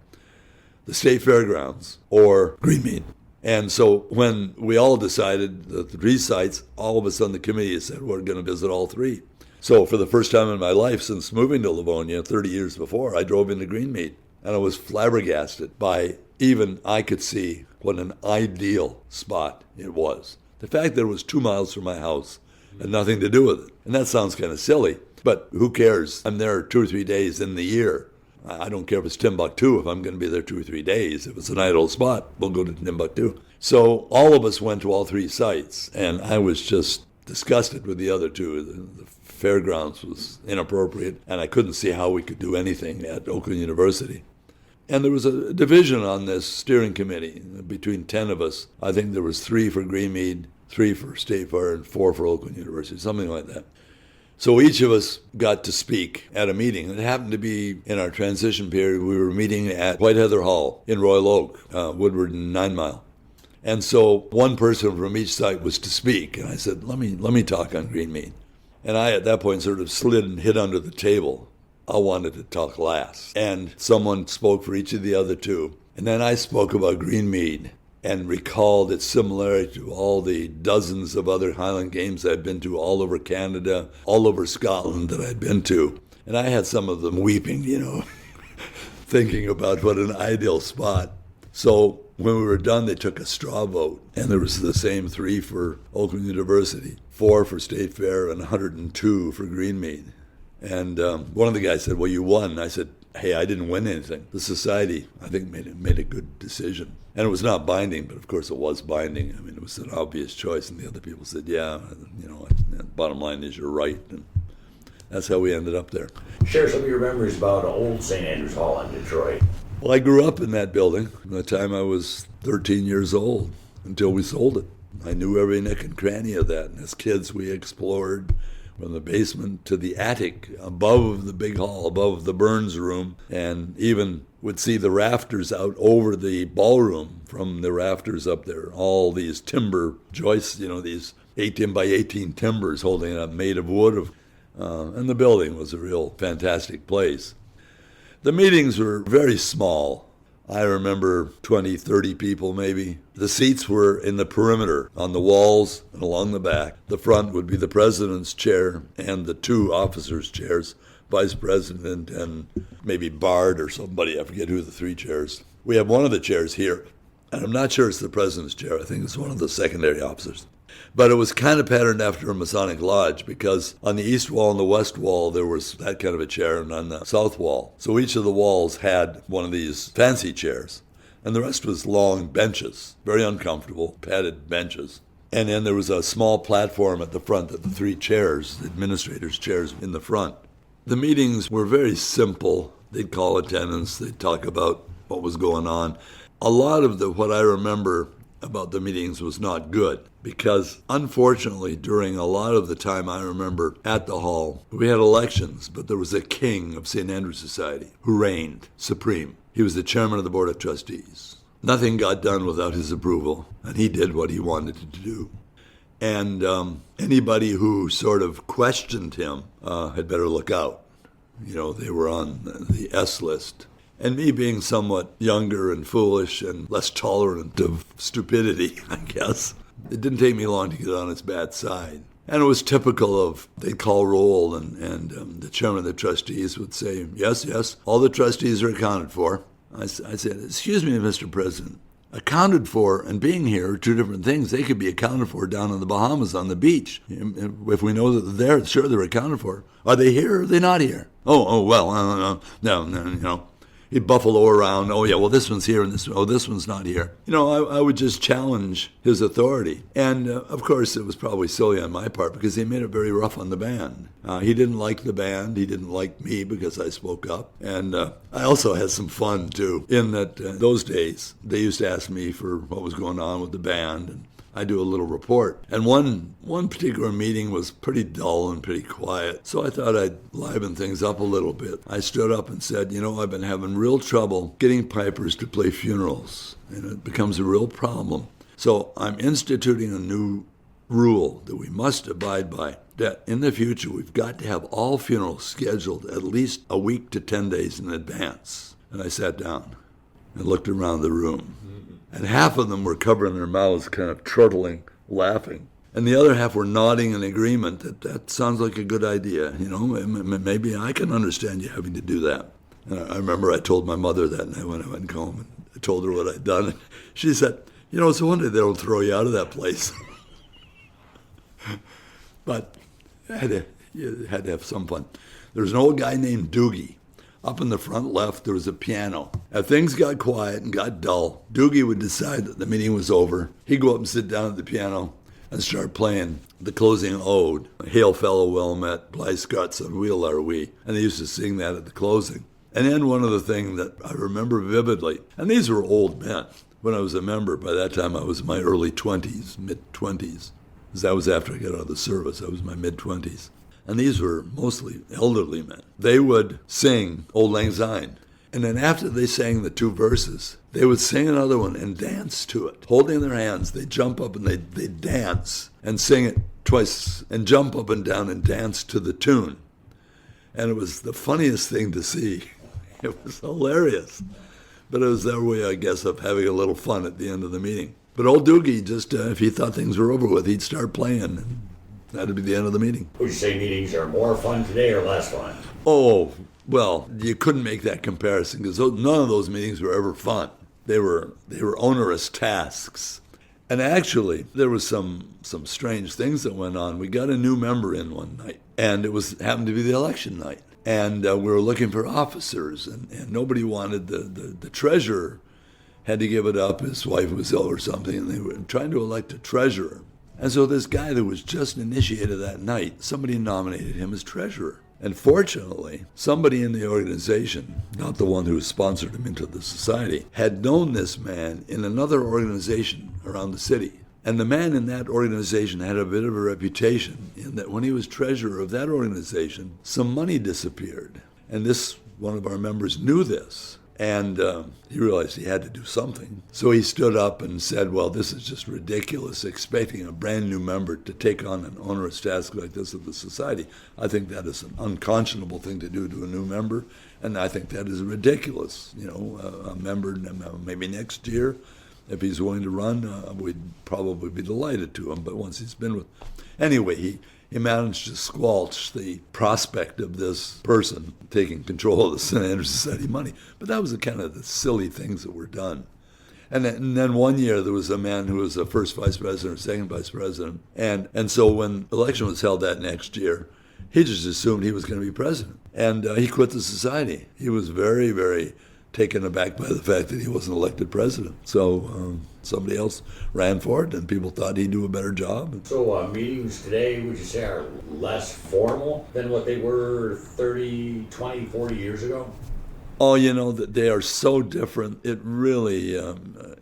the State Fairgrounds, or Greenmead. And so when we all decided the 3 sites, all of us on the committee said we're going to visit all 3. So for the first time in my life since moving to Livonia 30 years before, I drove into Greenmead. And I was flabbergasted by, even I could see what an ideal spot it was. The fact that it was 2 miles from my house had nothing to do with it. And that sounds kind of silly, but who cares? I'm there 2 or 3 days in the year. I don't care if it's Timbuktu if I'm going to be there 2 or 3 days. If it's an ideal spot, we'll go to Timbuktu. So all of us went to all 3 sites, and I was just disgusted with the other 2. The fairgrounds was inappropriate, and I couldn't see how we could do anything at Oakland University. And there was a division on this steering committee between 10 of us. I think there was 3 for Greenmead, 3 for State Fair, and 4 for Oakland University, something like that. So each of us got to speak at a meeting. It happened to be in our transition period. We were meeting at White Heather Hall in Royal Oak, Woodward and 9 Mile. And so one person from each site was to speak. And I said, let me talk on Greenmead. And I, at that point, sort of slid and hid under the table. I wanted to talk last. And someone spoke for each of the other 2. And then I spoke about Greenmead and recalled its similarity to all the dozens of other Highland games I'd been to all over Canada, all over Scotland that I'd been to. And I had some of them weeping, thinking about what an ideal spot. So when we were done, they took a straw vote, and there was the same 3 for Oakland University, 4 for State Fair, and 102 for Greenmead. And one of the guys said, well, you won. And I said, hey, I didn't win anything. The society, I think, made a good decision. And it was not binding, but of course it was binding. I mean, it was an obvious choice. And the other people said, yeah, bottom line is you're right. And that's how we ended up there. Share some of your memories about old St. Andrews Hall in Detroit. Well, I grew up in that building from the time I was 13 years old until we sold it. I knew every nook and cranny of that. And as kids, we explored from the basement to the attic above the big hall, above the Burns room, and even would see the rafters out over the ballroom from the rafters up there. All these timber joists, these 18 by 18 timbers holding it up, made of wood. And the building was a real fantastic place. The meetings were very small. I remember 20, 30 people maybe. The seats were in the perimeter, on the walls and along the back. The front would be the president's chair and the 2 officers' chairs, vice president and maybe Bard or somebody. I forget who the 3 chairs. We have one of the chairs here, and I'm not sure it's the president's chair. I think it's one of the secondary officers. But it was kind of patterned after a Masonic lodge, because on the east wall and the west wall, there was that kind of a chair, and on the south wall. So each of the walls had one of these fancy chairs, and the rest was long benches, very uncomfortable, padded benches. And then there was a small platform at the front that the 3 chairs, the administrators' chairs in the front. The meetings were very simple. They'd call attendance, they'd talk about what was going on. A lot of what I remember about the meetings was not good, because unfortunately during a lot of the time I remember at the hall, we had elections, but there was a king of St. Andrews Society who reigned supreme. He was the chairman of the Board of Trustees. Nothing got done without his approval, and he did what he wanted to do. And anybody who sort of questioned him had better look out. They were on the S list. And me being somewhat younger and foolish and less tolerant of stupidity, I guess, it didn't take me long to get on its bad side. And it was typical of, they'd call roll, and the chairman of the trustees would say, yes, all the trustees are accounted for. I said, excuse me, Mr. President, accounted for and being here are 2 different things. They could be accounted for down in the Bahamas on the beach. If we know that they're there, sure, they're accounted for. Are they here or are they not here? Oh, well, no. he'd buffalo around. Oh yeah, well this one's here and this one's not here. I would just challenge his authority. And of course it was probably silly on my part because he made it very rough on the band. He didn't like the band. He didn't like me because I spoke up. And I also had some fun too, in that those days they used to ask me for what was going on with the band, and I do a little report. And one particular meeting was pretty dull and pretty quiet, so I thought I'd liven things up a little bit. I stood up and said, I've been having real trouble getting pipers to play funerals, and it becomes a real problem. So I'm instituting a new rule that we must abide by, that in the future we've got to have all funerals scheduled at least a week to 10 days in advance. And I sat down and looked around the room. And half of them were covering their mouths, kind of chortling, laughing. And the other half were nodding in agreement that sounds like a good idea. Maybe I can understand you having to do that. And I remember I told my mother that night when I went home, and I told her what I'd done. And she said, it's a wonder they don't throw you out of that place. But you had to have some fun. There was an old guy named Doogie. Up in the front left, there was a piano. As things got quiet and got dull, Doogie would decide that the meeting was over. He'd go up and sit down at the piano and start playing the closing ode, Hail Fellow Well Met, Blithe Scots and Wheel Are We. And they used to sing that at the closing. And then one other thing that I remember vividly, and these were old men. When I was a member, by that time I was in my early 20s, mid-20s. Because that was after I got out of the service. I was in my mid-20s. And these were mostly elderly men. They would sing Auld Lang Syne. And then after they sang the two verses, they would sing another one and dance to it. Holding their hands, they'd jump up and they'd dance and sing it twice and jump up and down and dance to the tune. And it was the funniest thing to see. It was hilarious. But it was their way, I guess, of having a little fun at the end of the meeting. But old Doogie, just if he thought things were over with, he'd start playing. And that'd be the end of the meeting. Would you say meetings are more fun today or less fun? Oh, well, you couldn't make that comparison because none of those meetings were ever fun. They were onerous tasks. And actually, there was some strange things that went on. We got a new member in one night, and it happened to be the election night. And we were looking for officers, and nobody wanted the treasurer had to give it up. His wife was ill or something, and they were trying to elect a treasurer. And so this guy that was just initiated that night, somebody nominated him as treasurer. And fortunately, somebody in the organization, not the one who sponsored him into the society, had known this man in another organization around the city. And the man in that organization had a bit of a reputation in that when he was treasurer of that organization, some money disappeared. And one of our members knew this. And he realized he had to do something. So he stood up and said, well, this is just ridiculous, expecting a brand new member to take on an onerous task like this of the society. I think that is an unconscionable thing to do to a new member, and I think that is ridiculous. A member, maybe next year, if he's willing to run, we'd probably be delighted to him. But once he's been with... Anyway, he managed to squelch the prospect of this person taking control of the St. Andrews Society money. But that was kind of the silly things that were done. And then one year there was a man who was a first vice president or second vice president. And so when election was held that next year, he just assumed he was going to be president. And he quit the society. He was very, very taken aback by the fact that he wasn't elected president. So somebody else ran for it, and people thought he'd do a better job. So meetings today, would you say, are less formal than what they were 30, 20, 40 years ago? Oh, that they are so different. It really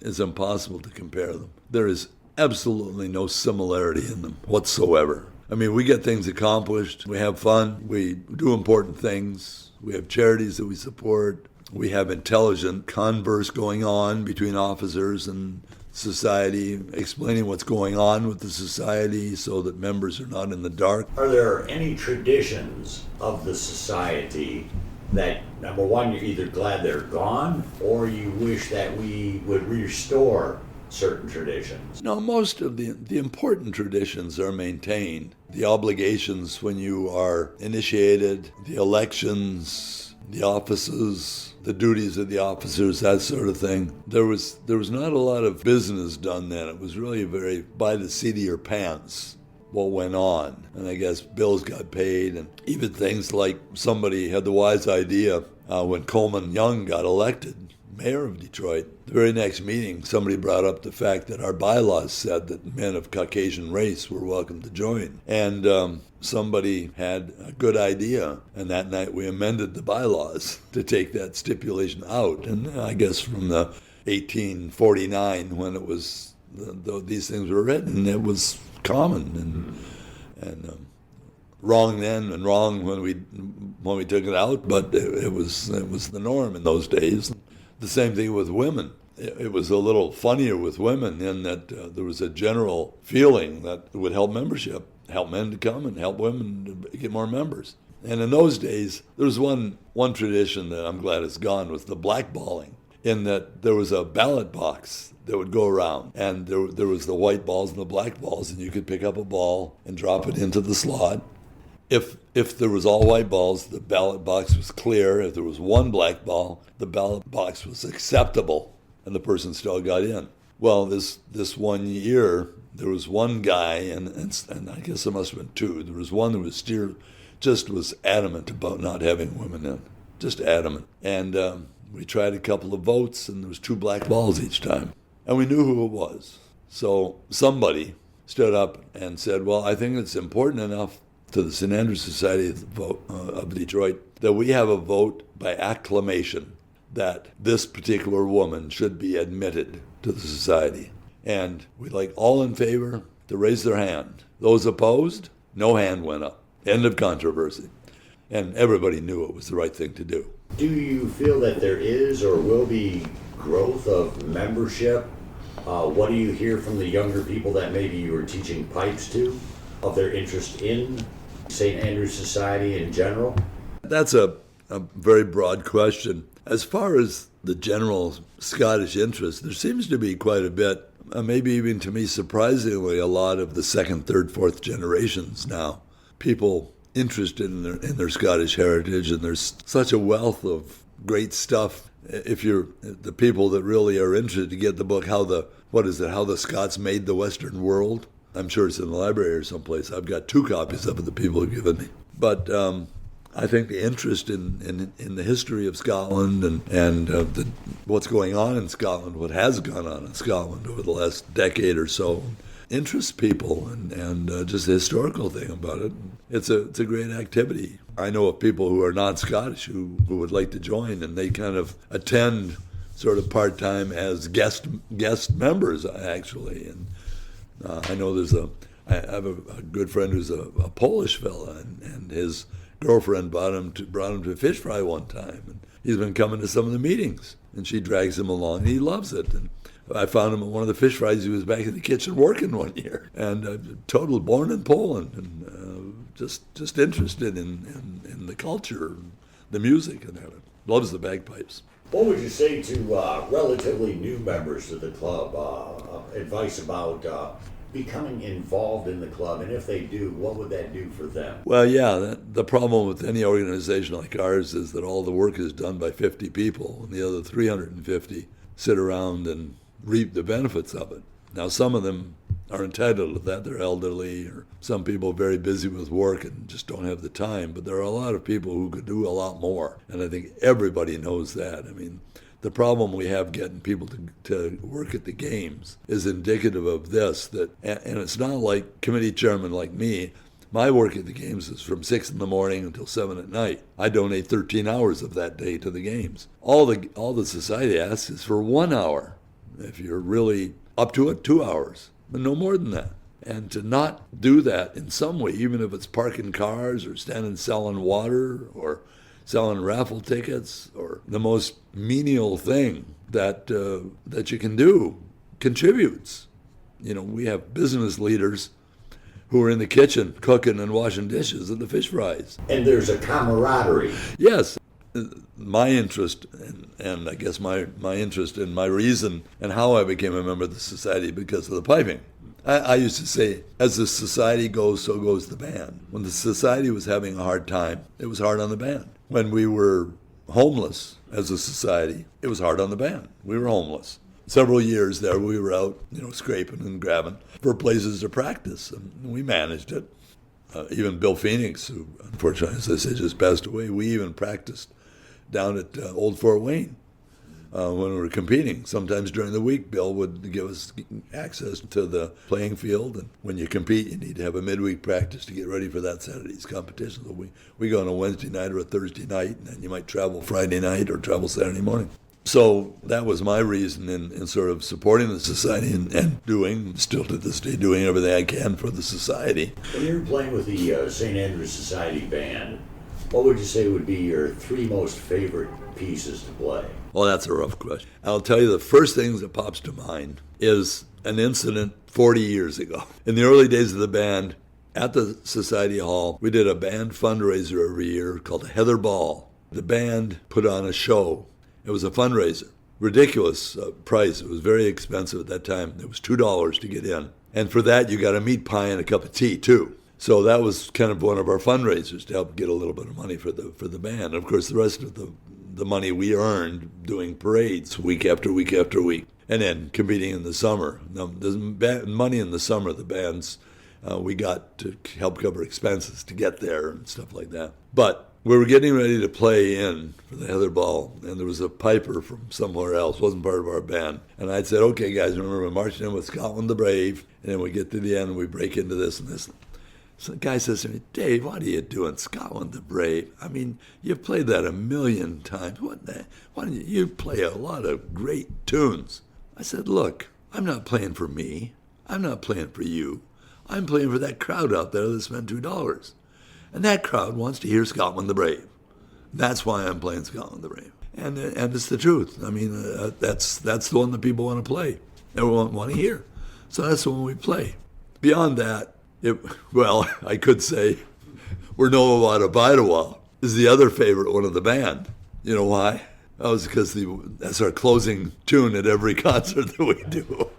is impossible to compare them. There is absolutely no similarity in them whatsoever. I mean, we get things accomplished. We have fun. We do important things. We have charities that we support. We have intelligent converse going on between officers and society, explaining what's going on with the society so that members are not in the dark. Are there any traditions of the society that, number one, you're either glad they're gone or you wish that we would restore certain traditions? No, most of the important traditions are maintained. The obligations when you are initiated, the elections, the offices, the duties of the officers, that sort of thing. There was not a lot of business done then. It was really very by the seat of your pants. what went on. And I guess bills got paid, and even things like somebody had the wise idea when Coleman Young got elected mayor of Detroit. The very next meeting, somebody brought up the fact that our bylaws said that men of Caucasian race were welcome to join. And somebody had a good idea, and that night we amended the bylaws to take that stipulation out. And I guess from the 1849, when it was these things were written, it was common and wrong then and wrong when we took it out, but it was the norm in those days. The same thing with women. It was a little funnier with women in that there was a general feeling that it would help membership, help men to come and help women to get more members. And in those days, there was one tradition that I'm glad is gone, was the blackballing, in that there was a ballot box that would go around, and there was the white balls and the black balls, and you could pick up a ball and drop it into the slot. If there was all white balls, the ballot box was clear. If there was one black ball, the ballot box was acceptable, and the person still got in. Well, this one year, there was one guy, and I guess there must have been two. There was one that was adamant about not having women in, just adamant. And we tried a couple of votes, and there was 2 black balls each time, and we knew who it was. So somebody stood up and said, "Well, I think it's important enough to the St. Andrews Society of Detroit that we have a vote by acclamation that this particular woman should be admitted to the society." And we'd like all in favor to raise their hand. Those opposed, no hand went up. End of controversy. And everybody knew it was the right thing to do. Do you feel that there is or will be growth of membership? What do you hear from the younger people that maybe you were teaching pipes to, of their interest in St. Andrew's Society in general? That's a very broad question. As far as the general Scottish interest, there seems to be quite a bit, maybe even to me surprisingly, a lot of the second, third, fourth generations now. People interested in their Scottish heritage, and there's such a wealth of great stuff. If you're the people that really are interested to get the book, How the Scots Made the Western World, I'm sure it's in the library or someplace. I've got 2 copies of it that people have given me. But I think the interest in the history of Scotland and what's going on in Scotland, what has gone on in Scotland over the last decade or so, interests people, and just the historical thing about it. It's a great activity. I know of people who are not Scottish who would like to join, and they kind of attend sort of part-time as guest members, actually. And I know I have a good friend who's a Polish fella, and his girlfriend brought him to fish fry one time, and he's been coming to some of the meetings, and she drags him along, and he loves it. And I found him at one of the fish fries. He was back in the kitchen working one year, and total born in Poland, and just interested in the culture, the music, and that. Loves the bagpipes. What would you say to relatively new members to the club? Advice about becoming involved in the club, and if they do, what would that do for them? Well, yeah, the problem with any organization like ours is that all the work is done by 50 people, and the other 350 sit around and reap the benefits of it. Now, some of them are entitled to that. They're elderly, or some people are very busy with work and just don't have the time. But there are a lot of people who could do a lot more, and I think everybody knows that. I mean, the problem we have getting people to work at the games is indicative of this, and it's not like committee chairman like me. My work at the games is from 6 in the morning until 7 at night. I donate 13 hours of that day to the games. All the society asks is for 1 hour. If you're really up to it, 2 hours, but no more than that. And to not do that in some way, even if it's parking cars or standing selling water or selling raffle tickets or the most menial thing that you can do, contributes. You know, we have business leaders who are in the kitchen cooking and washing dishes at the fish fries. And there's a camaraderie. Yes. My interest, and I guess my interest and my reason and how I became a member of the society because of the piping. I used to say, as the society goes, so goes the band. When the society was having a hard time, it was hard on the band. When we were homeless as a society, it was hard on the band. We were homeless. several years there, we were out, scraping and grabbing for places to practice, and we managed it. Even Bill Phoenix, who unfortunately, as I say, just passed away, we even practiced down at Old Fort Wayne when we were competing. Sometimes during the week, Bill would give us access to the playing field, and when you compete, you need to have a midweek practice to get ready for that Saturday's competition. So we go on a Wednesday night or a Thursday night, and then you might travel Friday night or travel Saturday morning. So that was my reason in sort of supporting the society and doing, still to this day, doing everything I can for the society. When you were playing with the St. Andrews Society Band, what would you say would be your three most favorite pieces to play? Well, that's a rough question. I'll tell you the first thing that pops to mind is an incident 40 years ago. In the early days of the band, at the Society Hall, we did a band fundraiser every year called the Heather Ball. The band put on a show. It was a fundraiser. Ridiculous price. It was very expensive at that time. It was $2 to get in. And for that, you got a meat pie and a cup of tea, too. So that was kind of one of our fundraisers to help get a little bit of money for the band. And of course, the rest of the money we earned doing parades week after week after week. And then competing in the summer. Now, the money in the summer, the bands, we got to help cover expenses to get there and stuff like that. But we were getting ready to play in for the Heather Ball, and there was a piper from somewhere else, wasn't part of our band. And I'd said, okay, guys, remember, we're marching in with Scotland the Brave, and then we get to the end, and we break into this and this. So the guy says to me, Dave, what are you doing, Scotland the Brave? I mean, you've played that a million times. Why don't you play a lot of great tunes? I said, look, I'm not playing for me. I'm not playing for you. I'm playing for that crowd out there that spent $2. And that crowd wants to hear Scotland the Brave. That's why I'm playing Scotland the Brave. And it's the truth. I mean, that's the one that people want to play. Everyone want to hear. So that's the one we play. Beyond that, I could say We're Noah Wada Bidawa is the other favorite one of the band. You know why? That was because that's our closing tune at every concert that we do.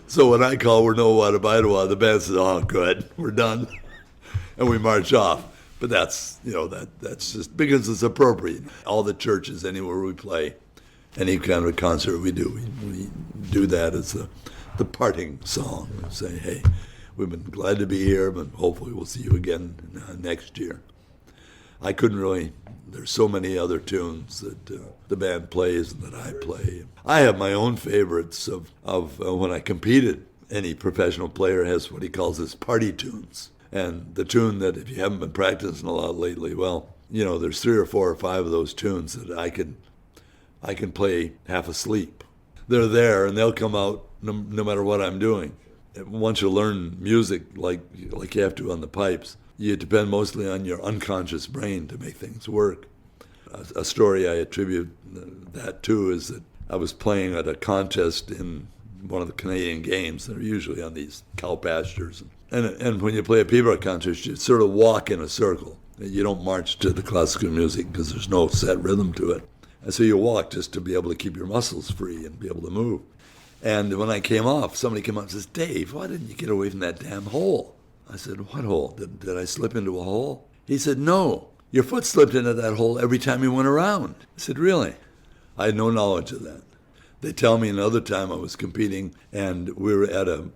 So when I call We're Noah Wada Bidawa, the band says, oh, good, we're done. And we march off. But that's just because it's appropriate. All the churches, anywhere we play, any kind of a concert we do that as the parting song. We say, hey, we've been glad to be here, but hopefully we'll see you again next year. There's so many other tunes that the band plays and that I play. I have my own favorites of when I competed. Any professional player has what he calls his party tunes. And the tune that, if you haven't been practicing a lot lately, there's 3 or 4 or 5 of those tunes that I can play half asleep. They're there, and they'll come out no matter what I'm doing. Once you learn music like you have to on the pipes, you depend mostly on your unconscious brain to make things work. A story I attribute that to is that I was playing at a contest in one of the Canadian games. They're usually on these cow pastures. And when you play a Peabody contest, you sort of walk in a circle. You don't march to the classical music because there's no set rhythm to it. And so you walk just to be able to keep your muscles free and be able to move. And when I came off, somebody came up and says, Dave, why didn't you get away from that damn hole? I said, what hole? Did I slip into a hole? He said, no, your foot slipped into that hole every time you went around. I said, really? I had no knowledge of that. They tell me another time I was competing, and we were at a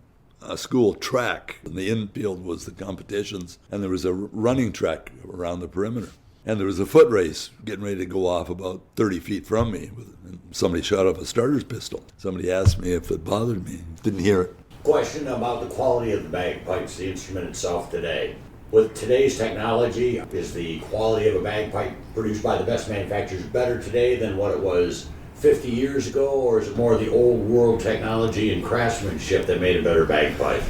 school track. And the infield was the competitions, and there was a running track around the perimeter. And there was a foot race getting ready to go off about 30 feet from me. And somebody shot off a starter's pistol. Somebody asked me if it bothered me. Didn't hear it. Question about the quality of the bagpipes, the instrument itself today. With today's technology, is the quality of a bagpipe produced by the best manufacturers better today than what it was 50 years ago, or is it more the old world technology and craftsmanship that made a better bagpipe?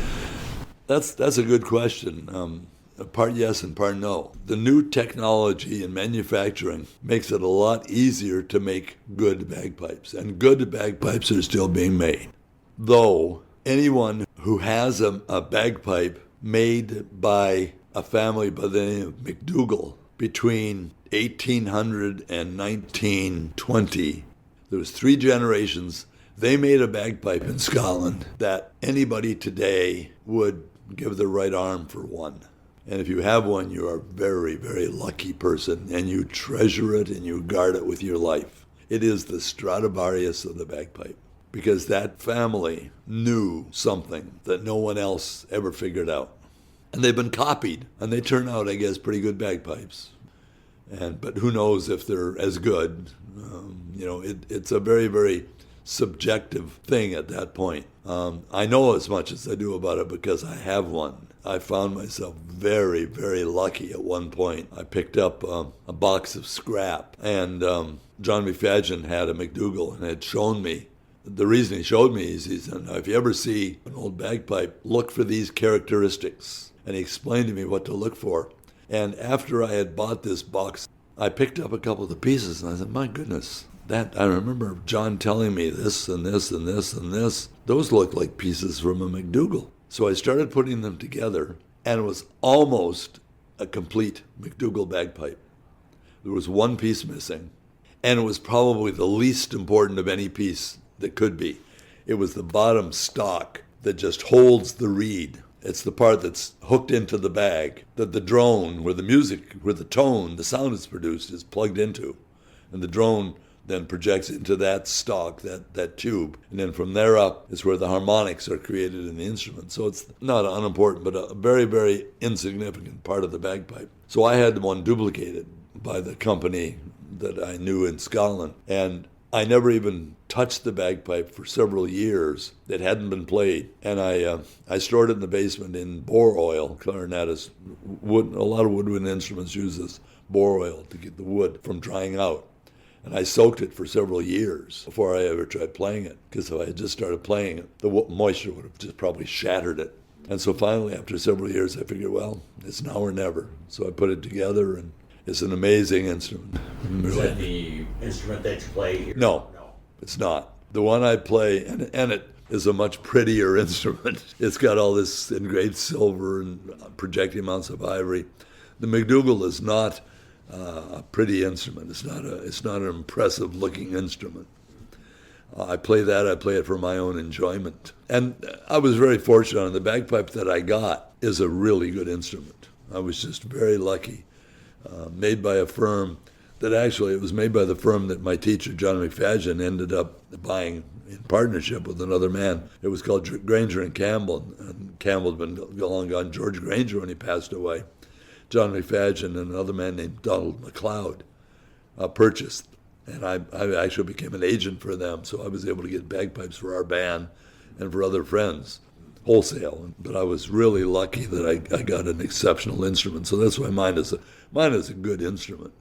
That's a good question. Part yes and part no. The new technology in manufacturing makes it a lot easier to make good bagpipes, and good bagpipes are still being made. Though anyone who has a bagpipe made by a family by the name of McDougall between 1800 and 1920, there was 3 generations. They made a bagpipe in Scotland that anybody today would give their right arm for one. And if you have one, you are a very, very lucky person, and you treasure it and you guard it with your life. It is the Stradivarius of the bagpipe. because that family knew something that no one else ever figured out. And they've been copied, and they turn out, I guess, pretty good bagpipes. But who knows if they're as good? It's a very, very subjective thing at that point. I know as much as I do about it because I have one. I found myself very, very lucky at one point. I picked up a box of scrap, and John McFadden had a McDougall and had shown me. The reason he showed me is he said, now, if you ever see an old bagpipe, look for these characteristics. And he explained to me what to look for. And after I had bought this box, I picked up a couple of the pieces, and I said, my goodness, I remember John telling me this and this and this and this. Those look like pieces from a McDougall. So I started putting them together, and it was almost a complete McDougall bagpipe. There was one piece missing, and it was probably the least important of any piece that could be. It was the bottom stock that just holds the reed. It's the part that's hooked into the bag that the drone, where the tone, the sound is produced, is plugged into. And the drone then projects into that stock, that tube. And then from there up is where the harmonics are created in the instrument. So it's not unimportant, but a very, very insignificant part of the bagpipe. So I had one duplicated by the company that I knew in Scotland. And I never even touched the bagpipe for several years. It hadn't been played. And I stored it in the basement in bore oil. Clarinetists, a lot of woodwind instruments use this bore oil to get the wood from drying out. And I soaked it for several years before I ever tried playing it, because if I had just started playing it, the moisture would have just probably shattered it. And so finally, after several years, I figured, well, it's now or never. So I put it together, and it's an amazing instrument. Is that the instrument that you play here? No, it's not. The one I play, and it is a much prettier instrument. It's got all this engraved silver and projecting amounts of ivory. The McDougall is not a pretty instrument. It's not an impressive looking instrument. I play it for my own enjoyment. And I was very fortunate. And the bagpipe that I got is a really good instrument. I was just very lucky. Made by a firm that actually, it was made by the firm that my teacher, John McFadden, ended up buying in partnership with another man. It was called Granger and Campbell. And Campbell had been long gone. George Granger, when he passed away, John McFadden and another man named Donald McLeod purchased. And I actually became an agent for them, so I was able to get bagpipes for our band and for other friends, wholesale. But I was really lucky that I got an exceptional instrument. So that's why mine is a good instrument.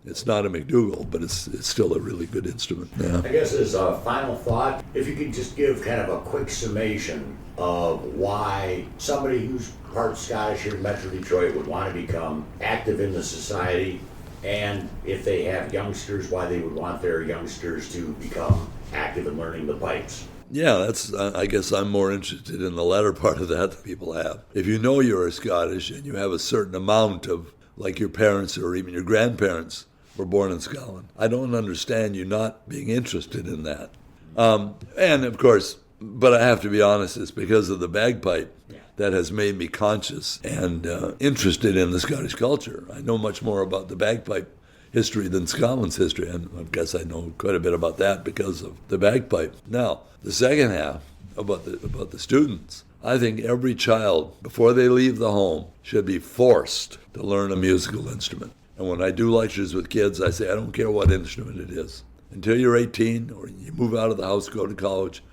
It's not a McDougall, but it's still a really good instrument. Yeah. I guess as a final thought, if you could just give kind of a quick summation of why somebody who's part Scottish here in Metro Detroit would want to become active in the society, and if they have youngsters, why they would want their youngsters to become active in learning the pipes. Yeah, I guess I'm more interested in the latter part of that than people have. If you know you're Scottish and you have a certain amount of, like your parents or even your grandparents were born in Scotland, I don't understand you not being interested in that. And of course, but I have to be honest, it's because of the bagpipe that has made me conscious and interested in the Scottish culture. I know much more about the bagpipe history than Scotland's history, and I guess I know quite a bit about that because of the bagpipe. Now, the second half about the students, I think every child, before they leave the home, should be forced to learn a musical instrument. And when I do lectures with kids, I say, I don't care what instrument it is. Until you're 18 or you move out of the house, go to college,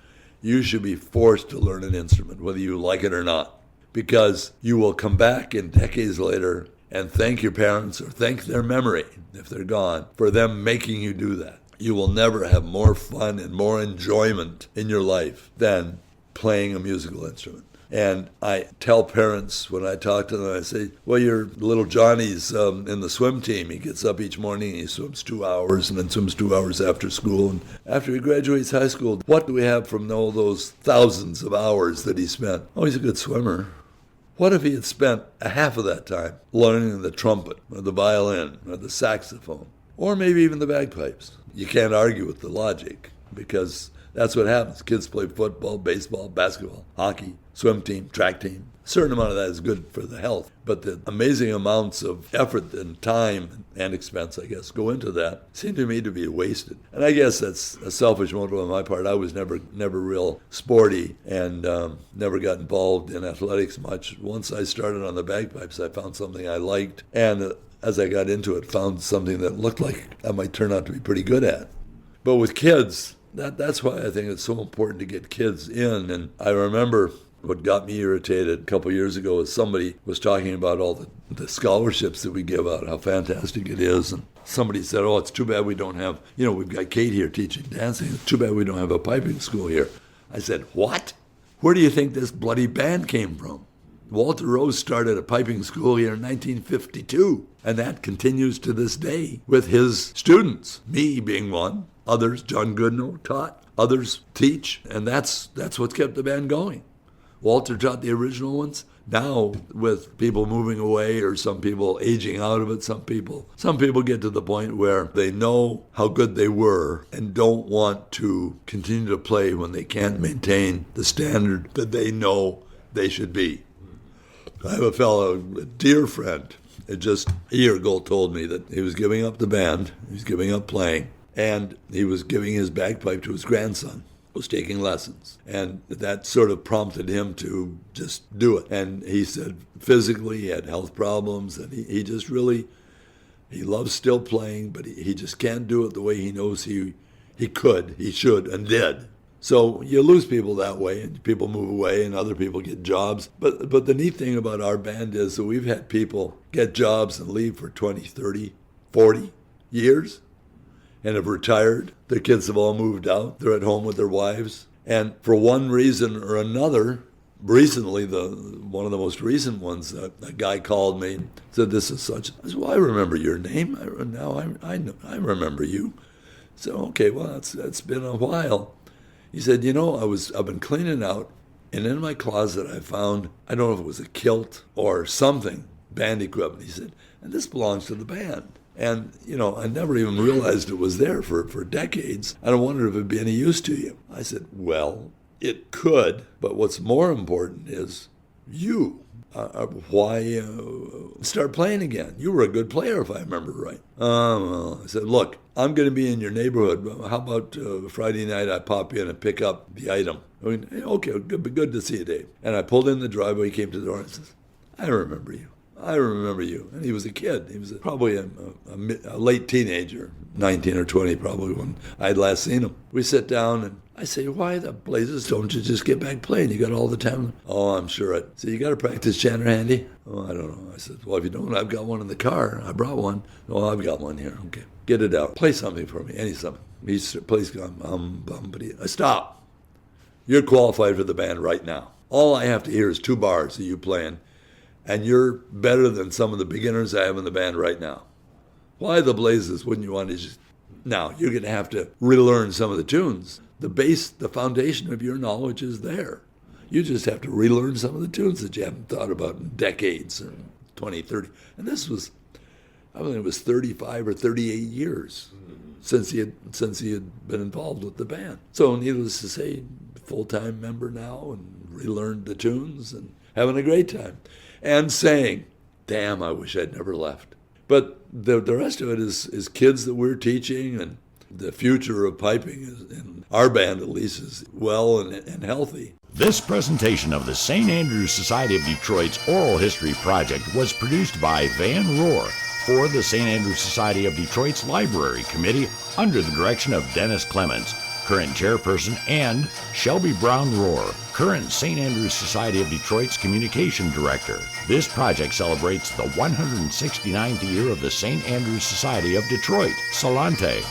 you should be forced to learn an instrument, whether you like it or not. Because you will come back in decades later and thank your parents or thank their memory, if they're gone, for them making you do that. You will never have more fun and more enjoyment in your life than playing a musical instrument. And I tell parents when I talk to them, I say, well, your little Johnny's in the swim team. He gets up each morning, he swims 2 hours and then swims 2 hours after school. And after he graduates high school, what do we have from all those thousands of hours that he spent? Oh, he's a good swimmer. What if he had spent a half of that time learning the trumpet or the violin or the saxophone or maybe even the bagpipes? You can't argue with the logic because That's what happens. Kids play football, baseball, basketball, hockey, swim team, track team. A certain amount of that is good for the health, but the amazing amounts of effort and time and expense, I guess, go into that seem to me to be wasted. And I guess that's a selfish motive on my part. I was never real sporty and never got involved in athletics much. Once I started on the bagpipes, I found something I liked, and as I got into it, found something that looked like I might turn out to be pretty good at. But with kids, that's why I think it's so important to get kids in. And I remember what got me irritated a couple years ago is somebody was talking about all the scholarships that we give out, how fantastic it is. And somebody said, oh, it's too bad we don't have, we've got Kate here teaching dancing. It's too bad we don't have a piping school here. I said, what? Where do you think this bloody band came from? Walter Rose started a piping school here in 1952, and that continues to this day with his students, me being one, others, John Goodnow taught, others teach, and that's what's kept the band going. Walter taught the original ones. Now, with people moving away or some people aging out of it, some people get to the point where they know how good they were and don't want to continue to play when they can't maintain the standard that they know they should be. I have a fellow, a dear friend, just a year ago told me that he was giving up the band, he was giving up playing, and he was giving his bagpipe to his grandson, who was taking lessons. And that sort of prompted him to just do it. And he said physically he had health problems, and he just really, he loves still playing, but he just can't do it the way he knows he could, he should, and did. So you lose people that way, and people move away, and other people get jobs. But the neat thing about our band is that we've had people get jobs and leave for 20, 30, 40 years and have retired. Their kids have all moved out. They're at home with their wives. And for one reason or another, recently, one of the most recent ones, a guy called me and said, this is such. I said, well, I remember your name. I remember you. So, okay, well, it's been a while. He said, I've been cleaning out, and in my closet I found, I don't know if it was a kilt or something, band equipment. He said, and this belongs to the band. And, I never even realized it was there for decades. I don't wonder if it'd be any use to you. I said, well, it could, but what's more important is you. Why start playing again? You were a good player, if I remember right. Well, I said, look, I'm going to be in your neighborhood. How about Friday night I pop in and pick up the item? I mean, okay, it'd be good to see you, Dave. And I pulled in the driveway, came to the door, and says, I remember you. And he was a kid. He was probably a late teenager, 19 or 20 probably when I'd last seen him. We sit down and I say, why the blazes don't you just get back playing? You got all the time. Oh, I'm sure. So you got a practice chanter handy? Oh, I don't know. I said, well, if you don't, I've got one in the car. I brought one. Oh, I've got one here. Okay. Get it out. Play something for me. Any something. He plays, stop. You're qualified for the band right now. All I have to hear is 2 bars of you playing, and you're better than some of the beginners I have in the band right now. Why the blazes wouldn't you want to just... Now, you're going to have to relearn some of the tunes. The base, the foundation of your knowledge is there. You just have to relearn some of the tunes that you haven't thought about in decades, or 20, 30. And this was, I think it was 35 or 38 years since he had been involved with the band. So needless to say, full-time member now and relearned the tunes and having a great time. And saying, damn, I wish I'd never left. But the rest of it is kids that we're teaching, and the future of piping, in our band at least, is well and healthy. This presentation of the St. Andrews Society of Detroit's Oral History Project was produced by Van Rohr for the St. Andrews Society of Detroit's Library Committee under the direction of Dennis Clements, current chairperson, and Shelby Brown Rohr, current St. Andrews Society of Detroit's communication director. This project celebrates the 169th year of the St. Andrews Society of Detroit. Salante.